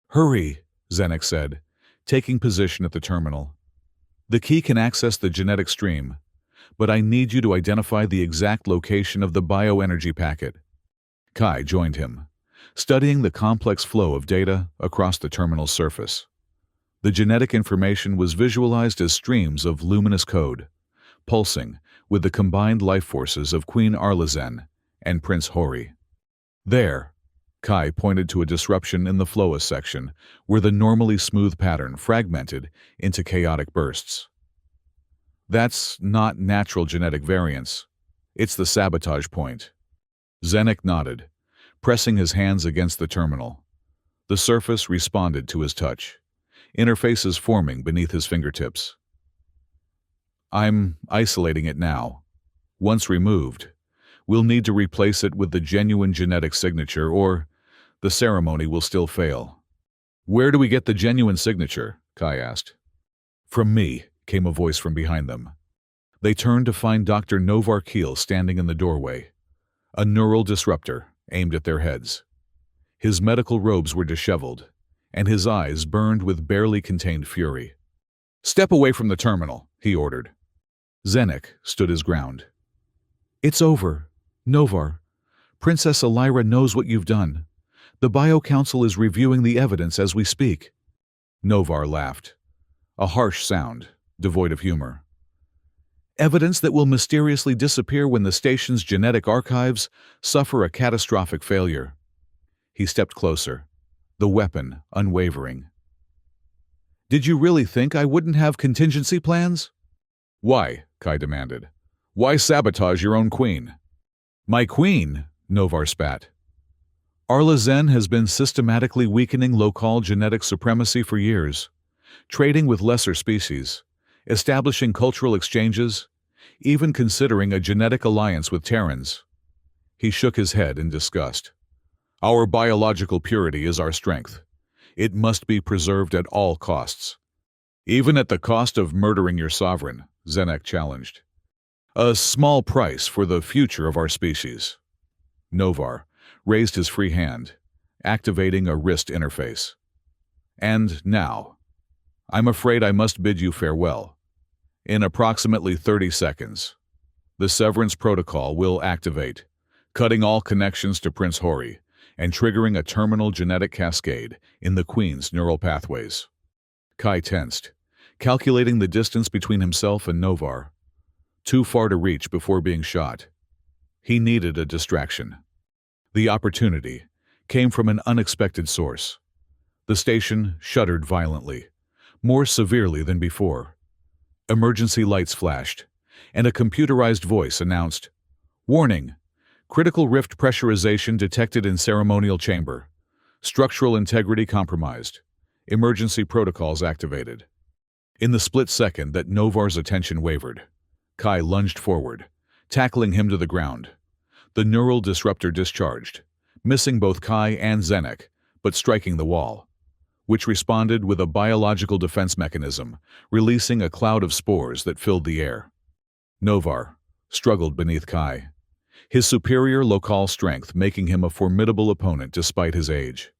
Hurry, Zenek said, taking position at the terminal. The key can access the genetic stream, but I need you to identify the exact location of the bioenergy packet. Kai joined him, studying the complex flow of data across the terminal's surface. The genetic information was visualized as streams of luminous code, pulsing with the combined life forces of Queen Arlazen and Prince Hori. There, Kai pointed to a disruption in the Floa section where the normally smooth pattern fragmented into chaotic bursts. That's not natural genetic variance. It's the sabotage point. Zenek nodded, pressing his hands against the terminal. The surface responded to his touch, interfaces forming beneath his fingertips. I'm isolating it now. Once removed, we'll need to replace it with the genuine genetic signature, or the ceremony will still fail. Where do we get the genuine signature? Kai asked. From me, came a voice from behind them. They turned to find Dr. Novar Keel standing in the doorway, a neural disruptor aimed at their heads. His medical robes were disheveled, and his eyes burned with barely contained fury. Step away from the terminal, he ordered. Zenek stood his ground. It's over. Novar, Princess Elira knows what you've done. The Bio Council is reviewing the evidence as we speak. Novar laughed, a harsh sound, devoid of humor. Evidence that will mysteriously disappear when the station's genetic archives suffer a catastrophic failure. He stepped closer, the weapon unwavering. Did you really think I wouldn't have contingency plans? Why? Kai demanded. Why sabotage your own queen? My queen, Novar spat. Arlazen has been systematically weakening local genetic supremacy for years, trading with lesser species, establishing cultural exchanges, even considering a genetic alliance with Terrans. He shook his head in disgust. Our biological purity is our strength. It must be preserved at all costs. Even at the cost of murdering your sovereign, Zenek challenged. A small price for the future of our species. Novar raised his free hand, activating a wrist interface. And now, I'm afraid I must bid you farewell. In approximately 30 seconds, the severance protocol will activate, cutting all connections to Prince Hori and triggering a terminal genetic cascade in the Queen's neural pathways. Kai tensed, calculating the distance between himself and Novar. Too far to reach before being shot. He needed a distraction. The opportunity came from an unexpected source. The station shuddered violently, more severely than before. Emergency lights flashed, and a computerized voice announced, "Warning! Critical rift pressurization detected in ceremonial chamber. Structural integrity compromised. Emergency protocols activated." In the split second that Novar's attention wavered, Kai lunged forward, tackling him to the ground. The neural disruptor discharged, missing both Kai and Zenek, but striking the wall, which responded with a biological defense mechanism, releasing a cloud of spores that filled the air. Novar struggled beneath Kai, his superior local strength making him a formidable opponent despite his age.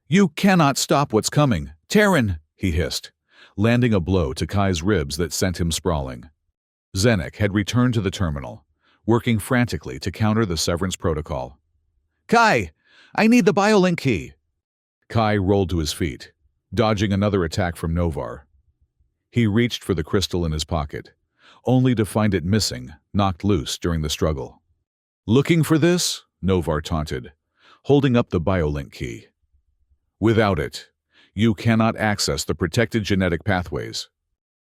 "You cannot stop what's coming, Terran!" he hissed, landing a blow to Kai's ribs that sent him sprawling. Zenek had returned to the terminal, working frantically to counter the severance protocol. "Kai, I need the biolink key!" Kai rolled to his feet, dodging another attack from Novar. He reached for the crystal in his pocket, only to find it missing, knocked loose during the struggle. "Looking for this?" Novar taunted, holding up the biolink key. "Without it, you cannot access the protected genetic pathways."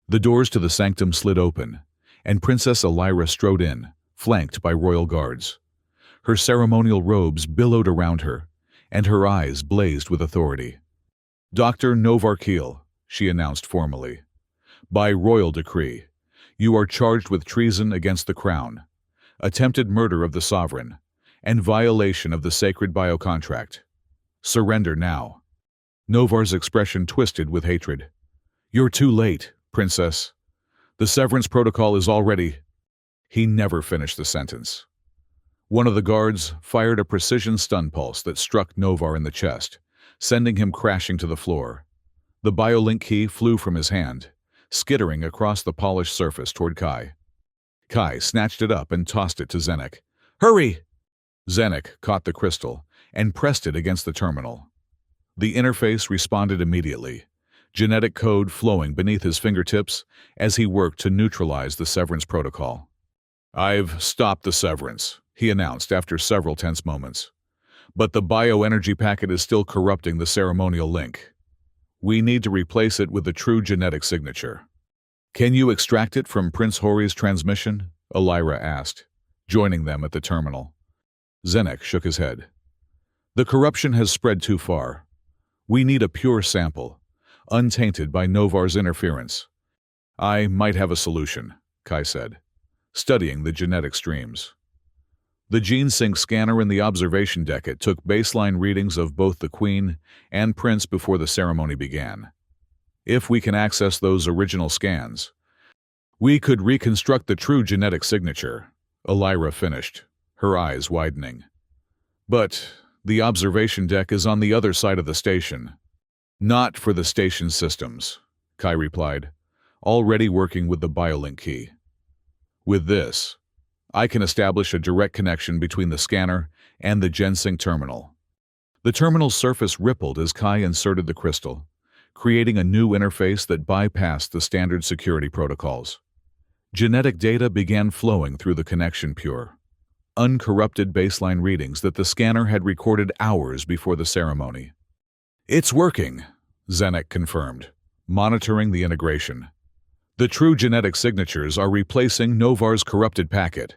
The doors to the sanctum slid open, and Princess Elira strode in, flanked by royal guards. Her ceremonial robes billowed around her, and her eyes blazed with authority. "Dr. Novar Keel," she announced formally. "By royal decree, you are charged with treason against the crown, attempted murder of the sovereign, and violation of the sacred biocontract. Surrender now." Novar's expression twisted with hatred. "You're too late, Princess. The severance protocol is already—" He never finished the sentence. One of the guards fired a precision stun pulse that struck Novar in the chest, sending him crashing to the floor. The biolink key flew from his hand, skittering across the polished surface toward Kai. Kai snatched it up and tossed it to Zenek. "Hurry!" Zenek caught the crystal and pressed it against the terminal. The interface responded immediately, genetic code flowing beneath his fingertips as he worked to neutralize the severance protocol. "I've stopped the severance," he announced after several tense moments. "But the bioenergy packet is still corrupting the ceremonial link. We need to replace it with a true genetic signature." "Can you extract it from Prince Hori's transmission?" Elira asked, joining them at the terminal. Zenek shook his head. "The corruption has spread too far. We need a pure sample, untainted by Novar's interference." "I might have a solution," Kai said, studying the genetic streams. The GeneSync scanner in the observation deck took baseline readings of both the Queen and Prince before the ceremony began. If we can access those original scans, we could reconstruct the true genetic signature, Elira finished, her eyes widening. "But the observation deck is on the other side of the station." "Not for the station systems," Kai replied, already working with the biolink key. "With this, I can establish a direct connection between the scanner and the GeneSync terminal." The terminal's surface rippled as Kai inserted the crystal, creating a new interface that bypassed the standard security protocols. Genetic data began flowing through the connection pure, uncorrupted baseline readings that the scanner had recorded hours before the ceremony. "It's working," Zenek confirmed, monitoring the integration. "The true genetic signatures are replacing Novar's corrupted packet."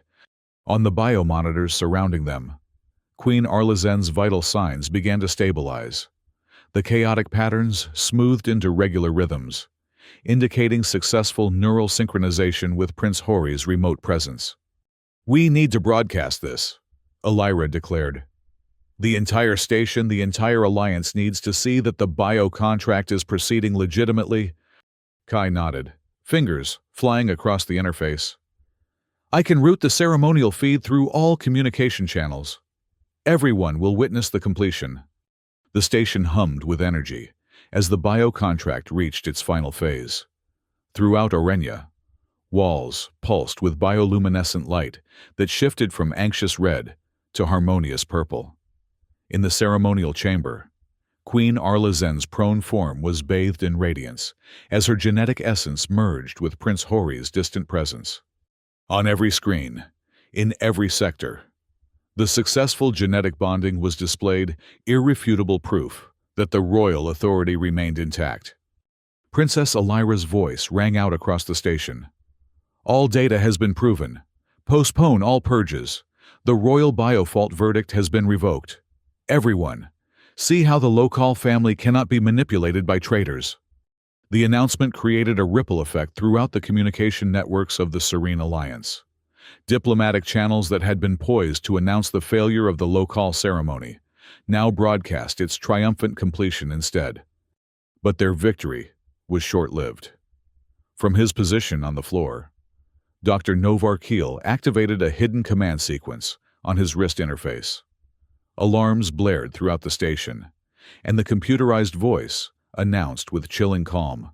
On the biomonitors surrounding them, Queen Arlezen's vital signs began to stabilize. The chaotic patterns smoothed into regular rhythms, indicating successful neural synchronization with Prince Hori's remote presence. "We need to broadcast this," Elira declared. "The entire station, the entire alliance needs to see that the bio contract is proceeding legitimately." Kai nodded, fingers flying across the interface. I can route the ceremonial feed through all communication channels. Everyone will witness the completion. The station hummed with energy as the bio-contract reached its final phase. Throughout Orenya, walls pulsed with bioluminescent light that shifted from anxious red to harmonious purple. In the ceremonial chamber, Queen Arlazen's prone form was bathed in radiance as her genetic essence merged with Prince Hori's distant presence. On every screen, in every sector, the successful genetic bonding was displayed, irrefutable proof that the royal authority remained intact. Princess Elira's voice rang out across the station. All data has been proven. Postpone all purges. The royal biofault verdict has been revoked. Everyone, see how the Lokal family cannot be manipulated by traitors. The announcement created a ripple effect throughout the communication networks of the Serene Alliance. Diplomatic channels that had been poised to announce the failure of the Lokal ceremony now broadcast its triumphant completion instead. But their victory was short-lived. From his position on the floor, Dr. Novar Keel activated a hidden command sequence on his wrist interface. Alarms blared throughout the station, and the computerized voice announced with chilling calm.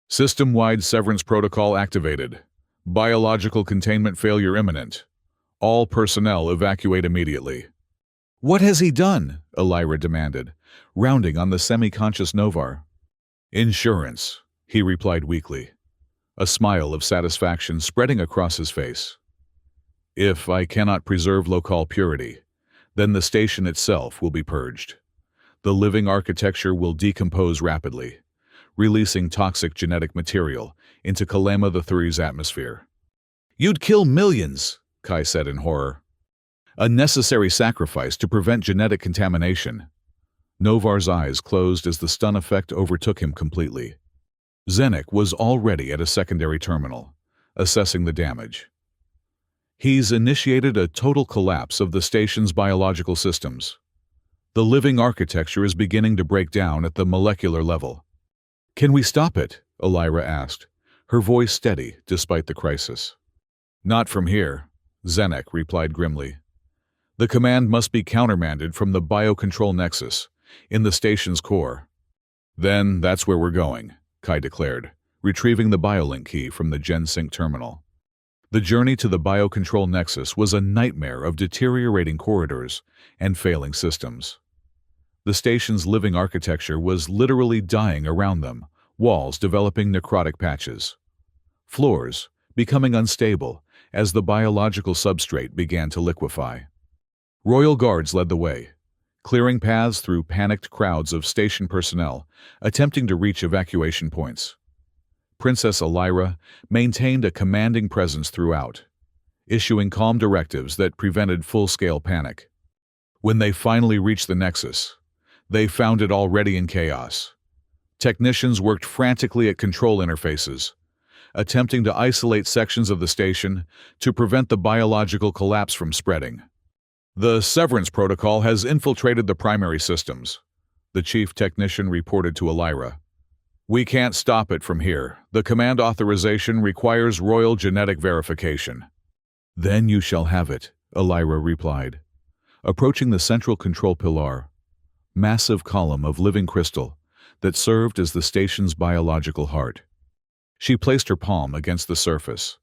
System-wide severance protocol activated. Biological containment failure imminent. All personnel evacuate immediately. What has he done? Elira demanded, rounding on the semi-conscious Novar. Insurance, he replied weakly, a smile of satisfaction spreading across his face. If I cannot preserve Lokal purity, then the station itself will be purged. The living architecture will decompose rapidly, releasing toxic genetic material into Kalama III's atmosphere. You'd kill millions, Kai said in horror. A necessary sacrifice to prevent genetic contamination. Novar's eyes closed as the stun effect overtook him completely. Zenek was already at a secondary terminal, assessing the damage. He's initiated a total collapse of the station's biological systems. The living architecture is beginning to break down at the molecular level. Can we stop it? Elira asked, her voice steady despite the crisis. Not from here, Zenek replied grimly. The command must be countermanded from the biocontrol nexus, in the station's core. Then that's where we're going, Kai declared, retrieving the biolink key from the GenSync terminal. The journey to the biocontrol nexus was a nightmare of deteriorating corridors and failing systems. The station's living architecture was literally dying around them, walls developing necrotic patches. Floors becoming unstable as the biological substrate began to liquefy. Royal guards led the way, clearing paths through panicked crowds of station personnel attempting to reach evacuation points. Princess Elira maintained a commanding presence throughout, issuing calm directives that prevented full-scale panic. When they finally reached the nexus, they found it already in chaos. Technicians worked frantically at control interfaces, attempting to isolate sections of the station to prevent the biological collapse from spreading. The severance protocol has infiltrated the primary systems, the chief technician reported to Elira. We can't stop it from here. The command authorization requires royal genetic verification. Then you shall have it, Elira replied. Approaching the central control pillar, massive column of living crystal that served as the station's biological heart. She placed her palm against the surface,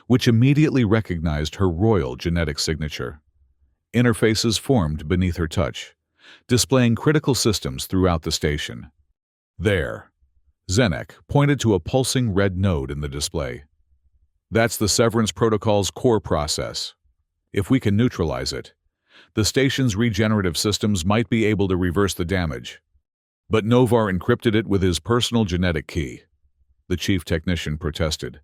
which immediately recognized her royal genetic signature. Interfaces formed beneath her touch, displaying critical systems throughout the station. There, Zenek pointed to a pulsing red node in the display. That's the severance protocol's core process. If we can neutralize it, the station's regenerative systems might be able to reverse the damage. But Novar encrypted it with his personal genetic key, the chief technician protested.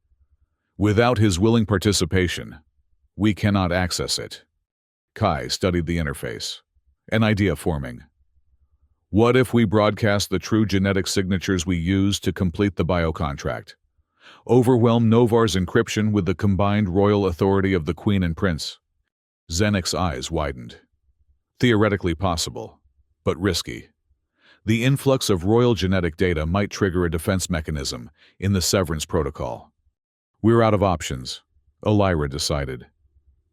Without his willing participation, we cannot access it. Kai studied the interface, an idea forming. What if we broadcast the true genetic signatures we use to complete the biocontract? Overwhelm Novar's encryption with the combined royal authority of the Queen and Prince? Zenek's eyes widened. Theoretically possible, but risky. The influx of royal genetic data might trigger a defense mechanism in the severance protocol. We're out of options, Elira decided.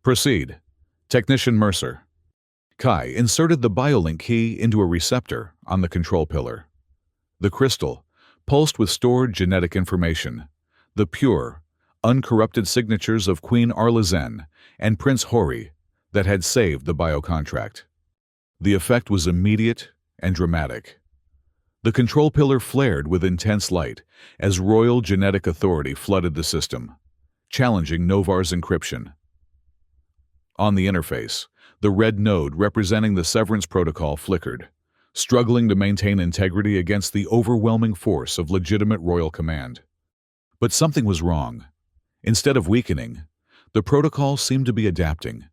Proceed. Technician Mercer. Kai inserted the biolink key into a receptor on the control pillar. The crystal pulsed with stored genetic information, the pure, uncorrupted signatures of Queen Arlazen and Prince Hori that had saved the biocontract. The effect was immediate and dramatic. The control pillar flared with intense light as royal genetic authority flooded the system, challenging Novar's encryption. On the interface, the red node representing the severance protocol flickered, struggling to maintain integrity against the overwhelming force of legitimate royal command. But something was wrong. Instead of weakening, the protocol seemed to be adapting,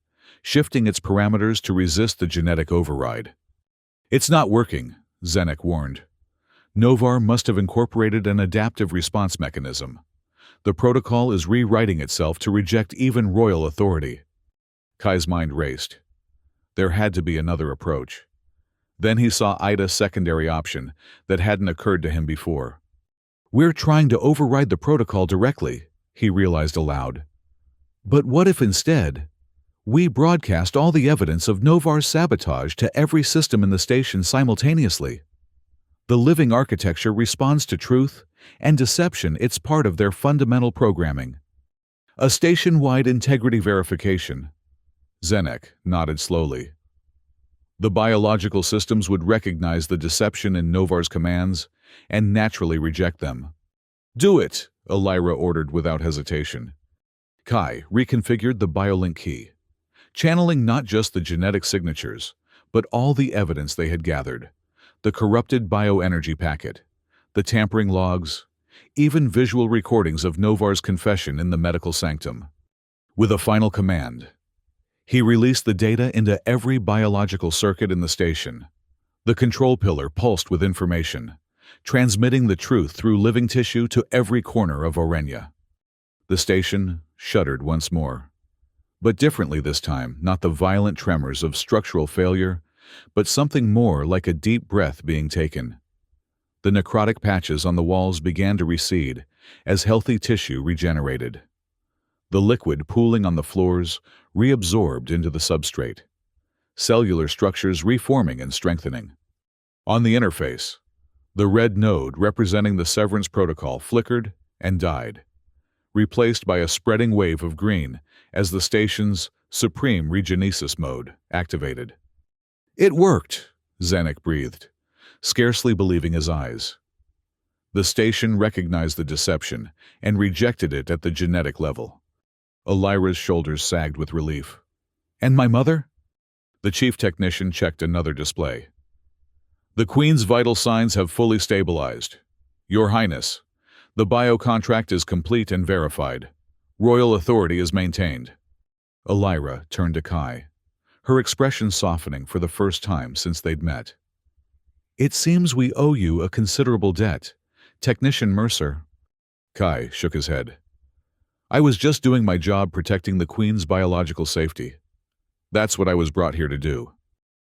shifting its parameters to resist the genetic override. It's not working, Zenek warned. Novar must have incorporated an adaptive response mechanism. The protocol is rewriting itself to reject even royal authority. Kai's mind raced. There had to be another approach. Then he saw Ida's secondary option that hadn't occurred to him before. We're trying to override the protocol directly, he realized aloud. But what if instead, we broadcast all the evidence of Novar's sabotage to every system in the station simultaneously? The living architecture responds to truth and deception. It's part of their fundamental programming. A station-wide integrity verification. Zenek nodded slowly. The biological systems would recognize the deception in Novar's commands and naturally reject them. Do it, Elira ordered without hesitation. Kai reconfigured the biolink key, channeling not just the genetic signatures, but all the evidence they had gathered. The corrupted bioenergy packet, the tampering logs, even visual recordings of Novar's confession in the medical sanctum. With a final command, he released the data into every biological circuit in the station. The control pillar pulsed with information, transmitting the truth through living tissue to every corner of Orenya. The station shuddered once more. But differently this time, not the violent tremors of structural failure, but something more like a deep breath being taken. The necrotic patches on the walls began to recede as healthy tissue regenerated. The liquid pooling on the floors reabsorbed into the substrate, cellular structures reforming and strengthening. On the interface, the red node representing the severance protocol flickered and died, replaced by a spreading wave of green as the station's supreme regenesis mode activated. It worked, Zenek breathed, scarcely believing his eyes. The station recognized the deception and rejected it at the genetic level. Elira's shoulders sagged with relief. And my mother? The chief technician checked another display. The Queen's vital signs have fully stabilized. Your Highness, the biocontract is complete and verified. Royal authority is maintained. Elira turned to Kai, her expression softening for the first time since they'd met. It seems we owe you a considerable debt, Technician Mercer. Kai shook his head. I was just doing my job protecting the Queen's biological safety. That's what I was brought here to do.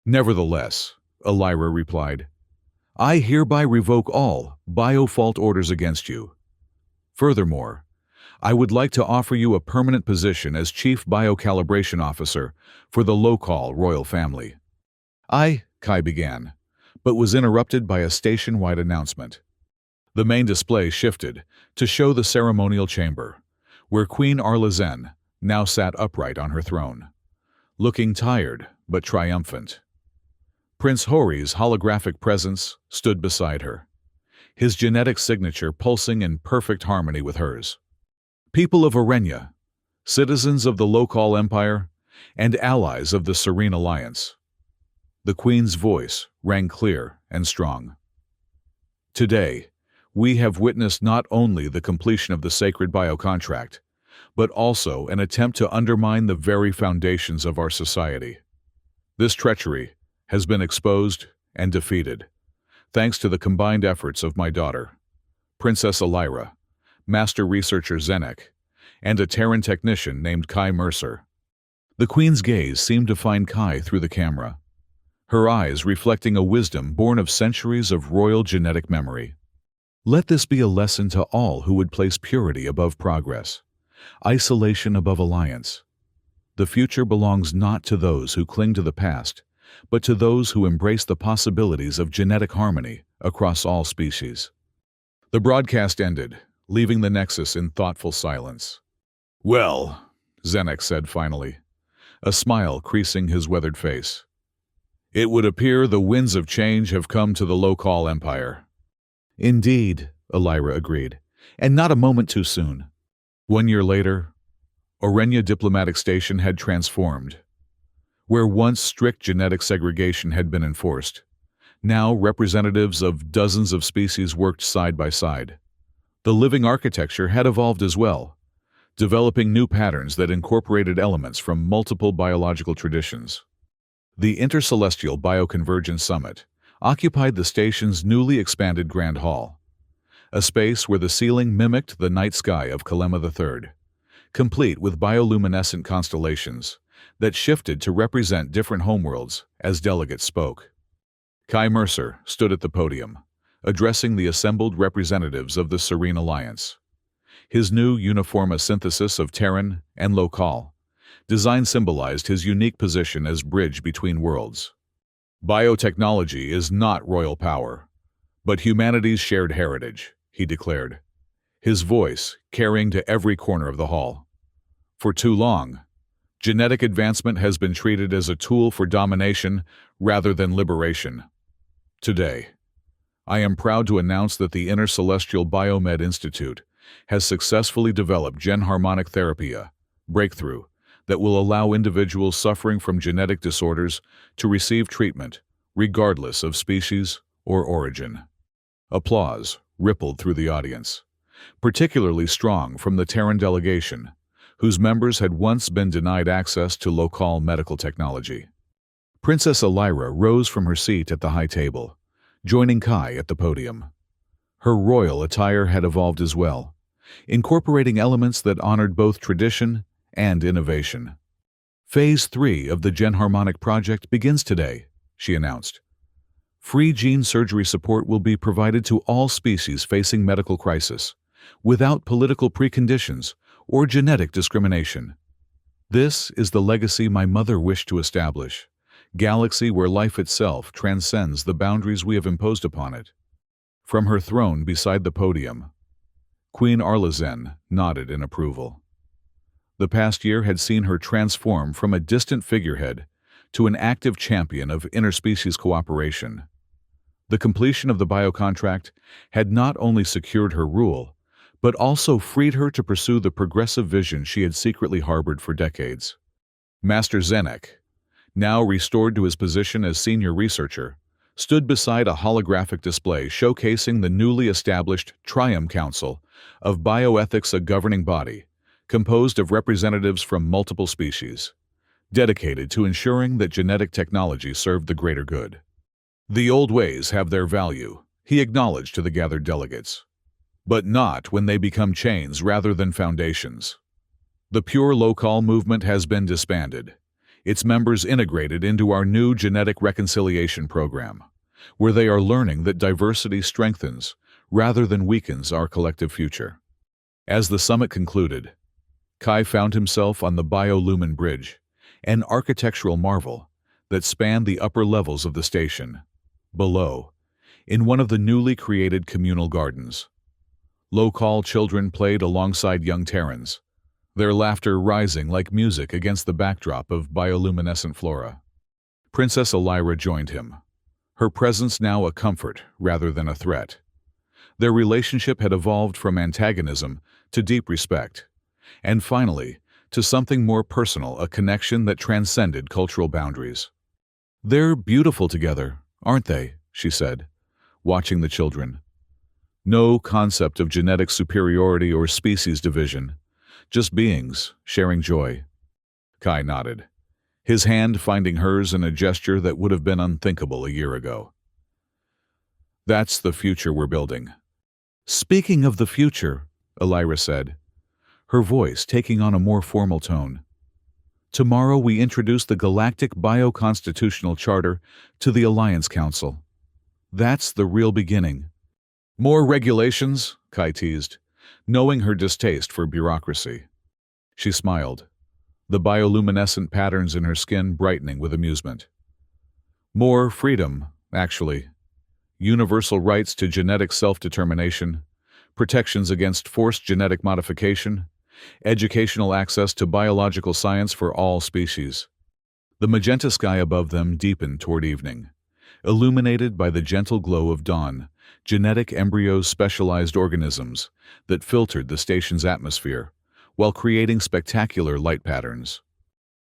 Nevertheless, Elira replied, I hereby revoke all biofault orders against you. Furthermore, I would like to offer you a permanent position as Chief Biocalibration Officer for the Lokal royal family. Kai began, but was interrupted by a station-wide announcement. The main display shifted to show the ceremonial chamber, where Queen Arlazen now sat upright on her throne, looking tired but triumphant. Prince Hori's holographic presence stood beside her, his genetic signature pulsing in perfect harmony with hers. People of Orenya, citizens of the Lokal Empire, and allies of the Serene Alliance. The Queen's voice rang clear and strong. Today, we have witnessed not only the completion of the sacred biocontract, but also an attempt to undermine the very foundations of our society. This treachery has been exposed and defeated, thanks to the combined efforts of my daughter, Princess Elira, Master Researcher Zenek, and a Terran technician named Kai Mercer. The Queen's gaze seemed to find Kai through the camera, her eyes reflecting a wisdom born of centuries of royal genetic memory. Let this be a lesson to all who would place purity above progress, isolation above alliance. The future belongs not to those who cling to the past, but to those who embrace the possibilities of genetic harmony across all species. The broadcast ended, leaving the Nexus in thoughtful silence. "Well," Zenek said finally, a smile creasing his weathered face. "It would appear the winds of change have come to the Local Empire." "Indeed," Elira agreed, "and not a moment too soon." 1 year later, Orenia Diplomatic Station had transformed. Where once strict genetic segregation had been enforced, now representatives of dozens of species worked side by side. The living architecture had evolved as well, developing new patterns that incorporated elements from multiple biological traditions. The Intercelestial Bioconvergence Summit occupied the station's newly expanded Grand Hall, a space where the ceiling mimicked the night sky of Kalema III, complete with bioluminescent constellations that shifted to represent different homeworlds as delegates spoke. Kai Mercer stood at the podium, addressing the assembled representatives of the Serene Alliance. His new uniform synthesis of Terran and Local design symbolized his unique position as bridge between worlds. "Biotechnology is not royal power, but humanity's shared heritage," he declared, his voice carrying to every corner of the hall. "For too long, genetic advancement has been treated as a tool for domination rather than liberation. Today, I am proud to announce that the Intercelestial Biomed Institute has successfully developed Gen Harmonic Therapia, breakthrough, that will allow individuals suffering from genetic disorders to receive treatment, regardless of species or origin." Applause rippled through the audience, particularly strong from the Terran delegation, whose members had once been denied access to local medical technology. Princess Elira rose from her seat at the high table, joining Kai at the podium. Her royal attire had evolved as well, incorporating elements that honored both tradition and innovation. "Phase 3 of the Gen Harmonic project begins today," she announced. "Free gene surgery support will be provided to all species facing medical crisis, without political preconditions or genetic discrimination. This is the legacy my mother wished to establish, galaxy where life itself transcends the boundaries we have imposed upon it." From her throne beside the podium, Queen Arlazen nodded in approval. The past year had seen her transform from a distant figurehead to an active champion of interspecies cooperation. The completion of the biocontract had not only secured her rule, but also freed her to pursue the progressive vision she had secretly harbored for decades. Master Zenek, now restored to his position as senior researcher, stood beside a holographic display showcasing the newly established Trium Council of Bioethics, a governing body composed of representatives from multiple species, dedicated to ensuring that genetic technology served the greater good. "The old ways have their value," he acknowledged to the gathered delegates, "but not when they become chains rather than foundations. The Pure Local movement has been disbanded, its members integrated into our new genetic reconciliation program, where they are learning that diversity strengthens rather than weakens our collective future." As the summit concluded, Kai found himself on the Biolumin Bridge, an architectural marvel that spanned the upper levels of the station. Below, in one of the newly created communal gardens, Local children played alongside young Terrans, their laughter rising like music against the backdrop of bioluminescent flora. Princess Elira joined him, her presence now a comfort rather than a threat. Their relationship had evolved from antagonism to deep respect, and finally, to something more personal, a connection that transcended cultural boundaries. "They're beautiful together, aren't they?" she said, watching the children. "No concept of genetic superiority or species division, just beings sharing joy." Kai nodded, his hand finding hers in a gesture that would have been unthinkable a year ago. "That's the future we're building." "Speaking of the future," Elira said, her voice taking on a more formal tone, Tomorrow we introduce the Galactic Bioconstitutional Charter to the Alliance Council. That's the real beginning. More regulations? Kai teased, knowing her distaste for bureaucracy. She smiled, the bioluminescent patterns in her skin brightening with amusement. More freedom, actually. Universal rights to genetic self-determination, protections against forced genetic modification, educational access to biological science for all species. The magenta sky above them deepened toward evening, illuminated by the gentle glow of dawn, genetic embryos specialized organisms that filtered the station's atmosphere while creating spectacular light patterns.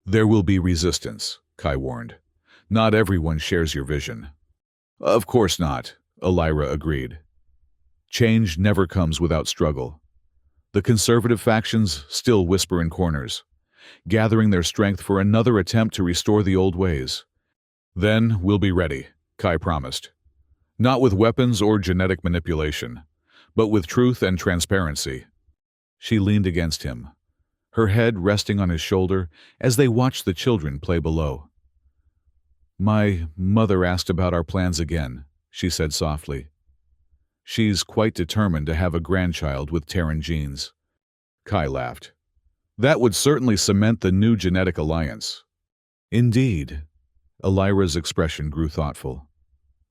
There will be resistance, Kai warned. Not everyone shares your vision. Of course not, Elira agreed. Change never comes without struggle. The conservative factions still whisper in corners, gathering their strength for another attempt to restore the old ways. Then we'll be ready, Kai promised. Not with weapons or genetic manipulation, but with truth and transparency. She leaned against him, her head resting on his shoulder as they watched the children play below. My mother asked about our plans again, she said softly. She's quite determined to have a grandchild with Terran genes. Kai laughed. That would certainly cement the new genetic alliance. Indeed. Elira's expression grew thoughtful.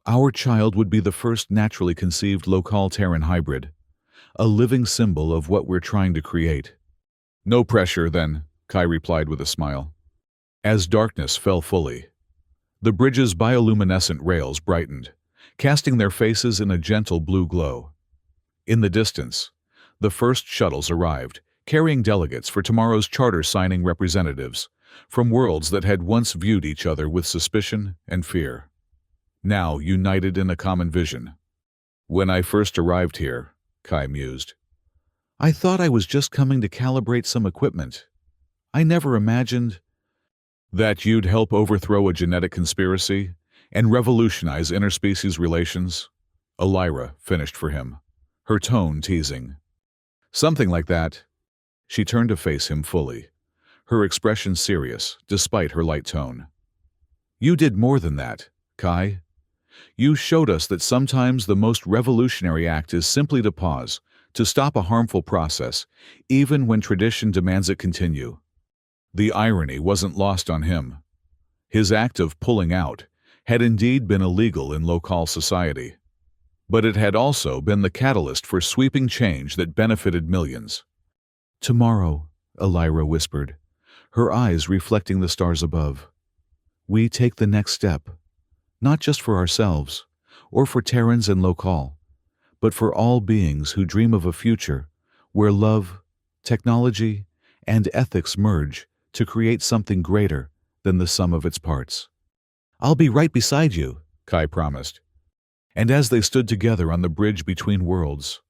Our child would be the first naturally conceived local Terran hybrid, a living symbol of what we're trying to create. No pressure, then, Kai replied with a smile. As darkness fell fully, the bridge's bioluminescent rails brightened, casting their faces in a gentle blue glow. In the distance, the first shuttles arrived, carrying delegates for tomorrow's charter signing representatives from worlds that had once viewed each other with suspicion and fear, now united in a common vision. When I first arrived here, Kai mused, I thought I was just coming to calibrate some equipment. I never imagined that you'd help overthrow a genetic conspiracy and revolutionize interspecies relations, Elira finished for him, her tone teasing. Something like that. She turned to face him fully, her expression serious despite her light tone. You did more than that, Kai. You showed us that sometimes the most revolutionary act is simply to pause, to stop a harmful process, even when tradition demands it continue. The irony wasn't lost on him. His act of pulling out had indeed been illegal in local society, but it had also been the catalyst for sweeping change that benefited millions. Tomorrow, Elira whispered, her eyes reflecting the stars above. We take the next step, not just for ourselves, or for Terrans and local, but for all beings who dream of a future where love, technology, and ethics merge to create something greater than the sum of its parts. I'll be right beside you, Kai promised. And as they stood together on the bridge between worlds,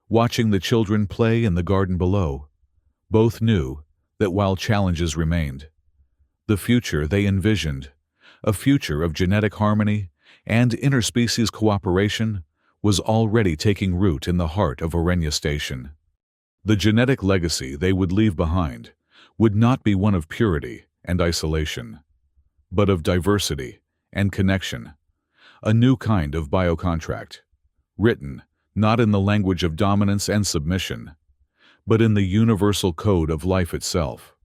watching the children play in the garden below, both knew that while challenges remained, the future they envisioned, a future of genetic harmony and interspecies cooperation, was already taking root in the heart of Orenia Station. The genetic legacy they would leave behind would not be one of purity and isolation, but of diversity and connection, a new kind of biocontract, written not in the language of dominance and submission, but in the universal code of life itself.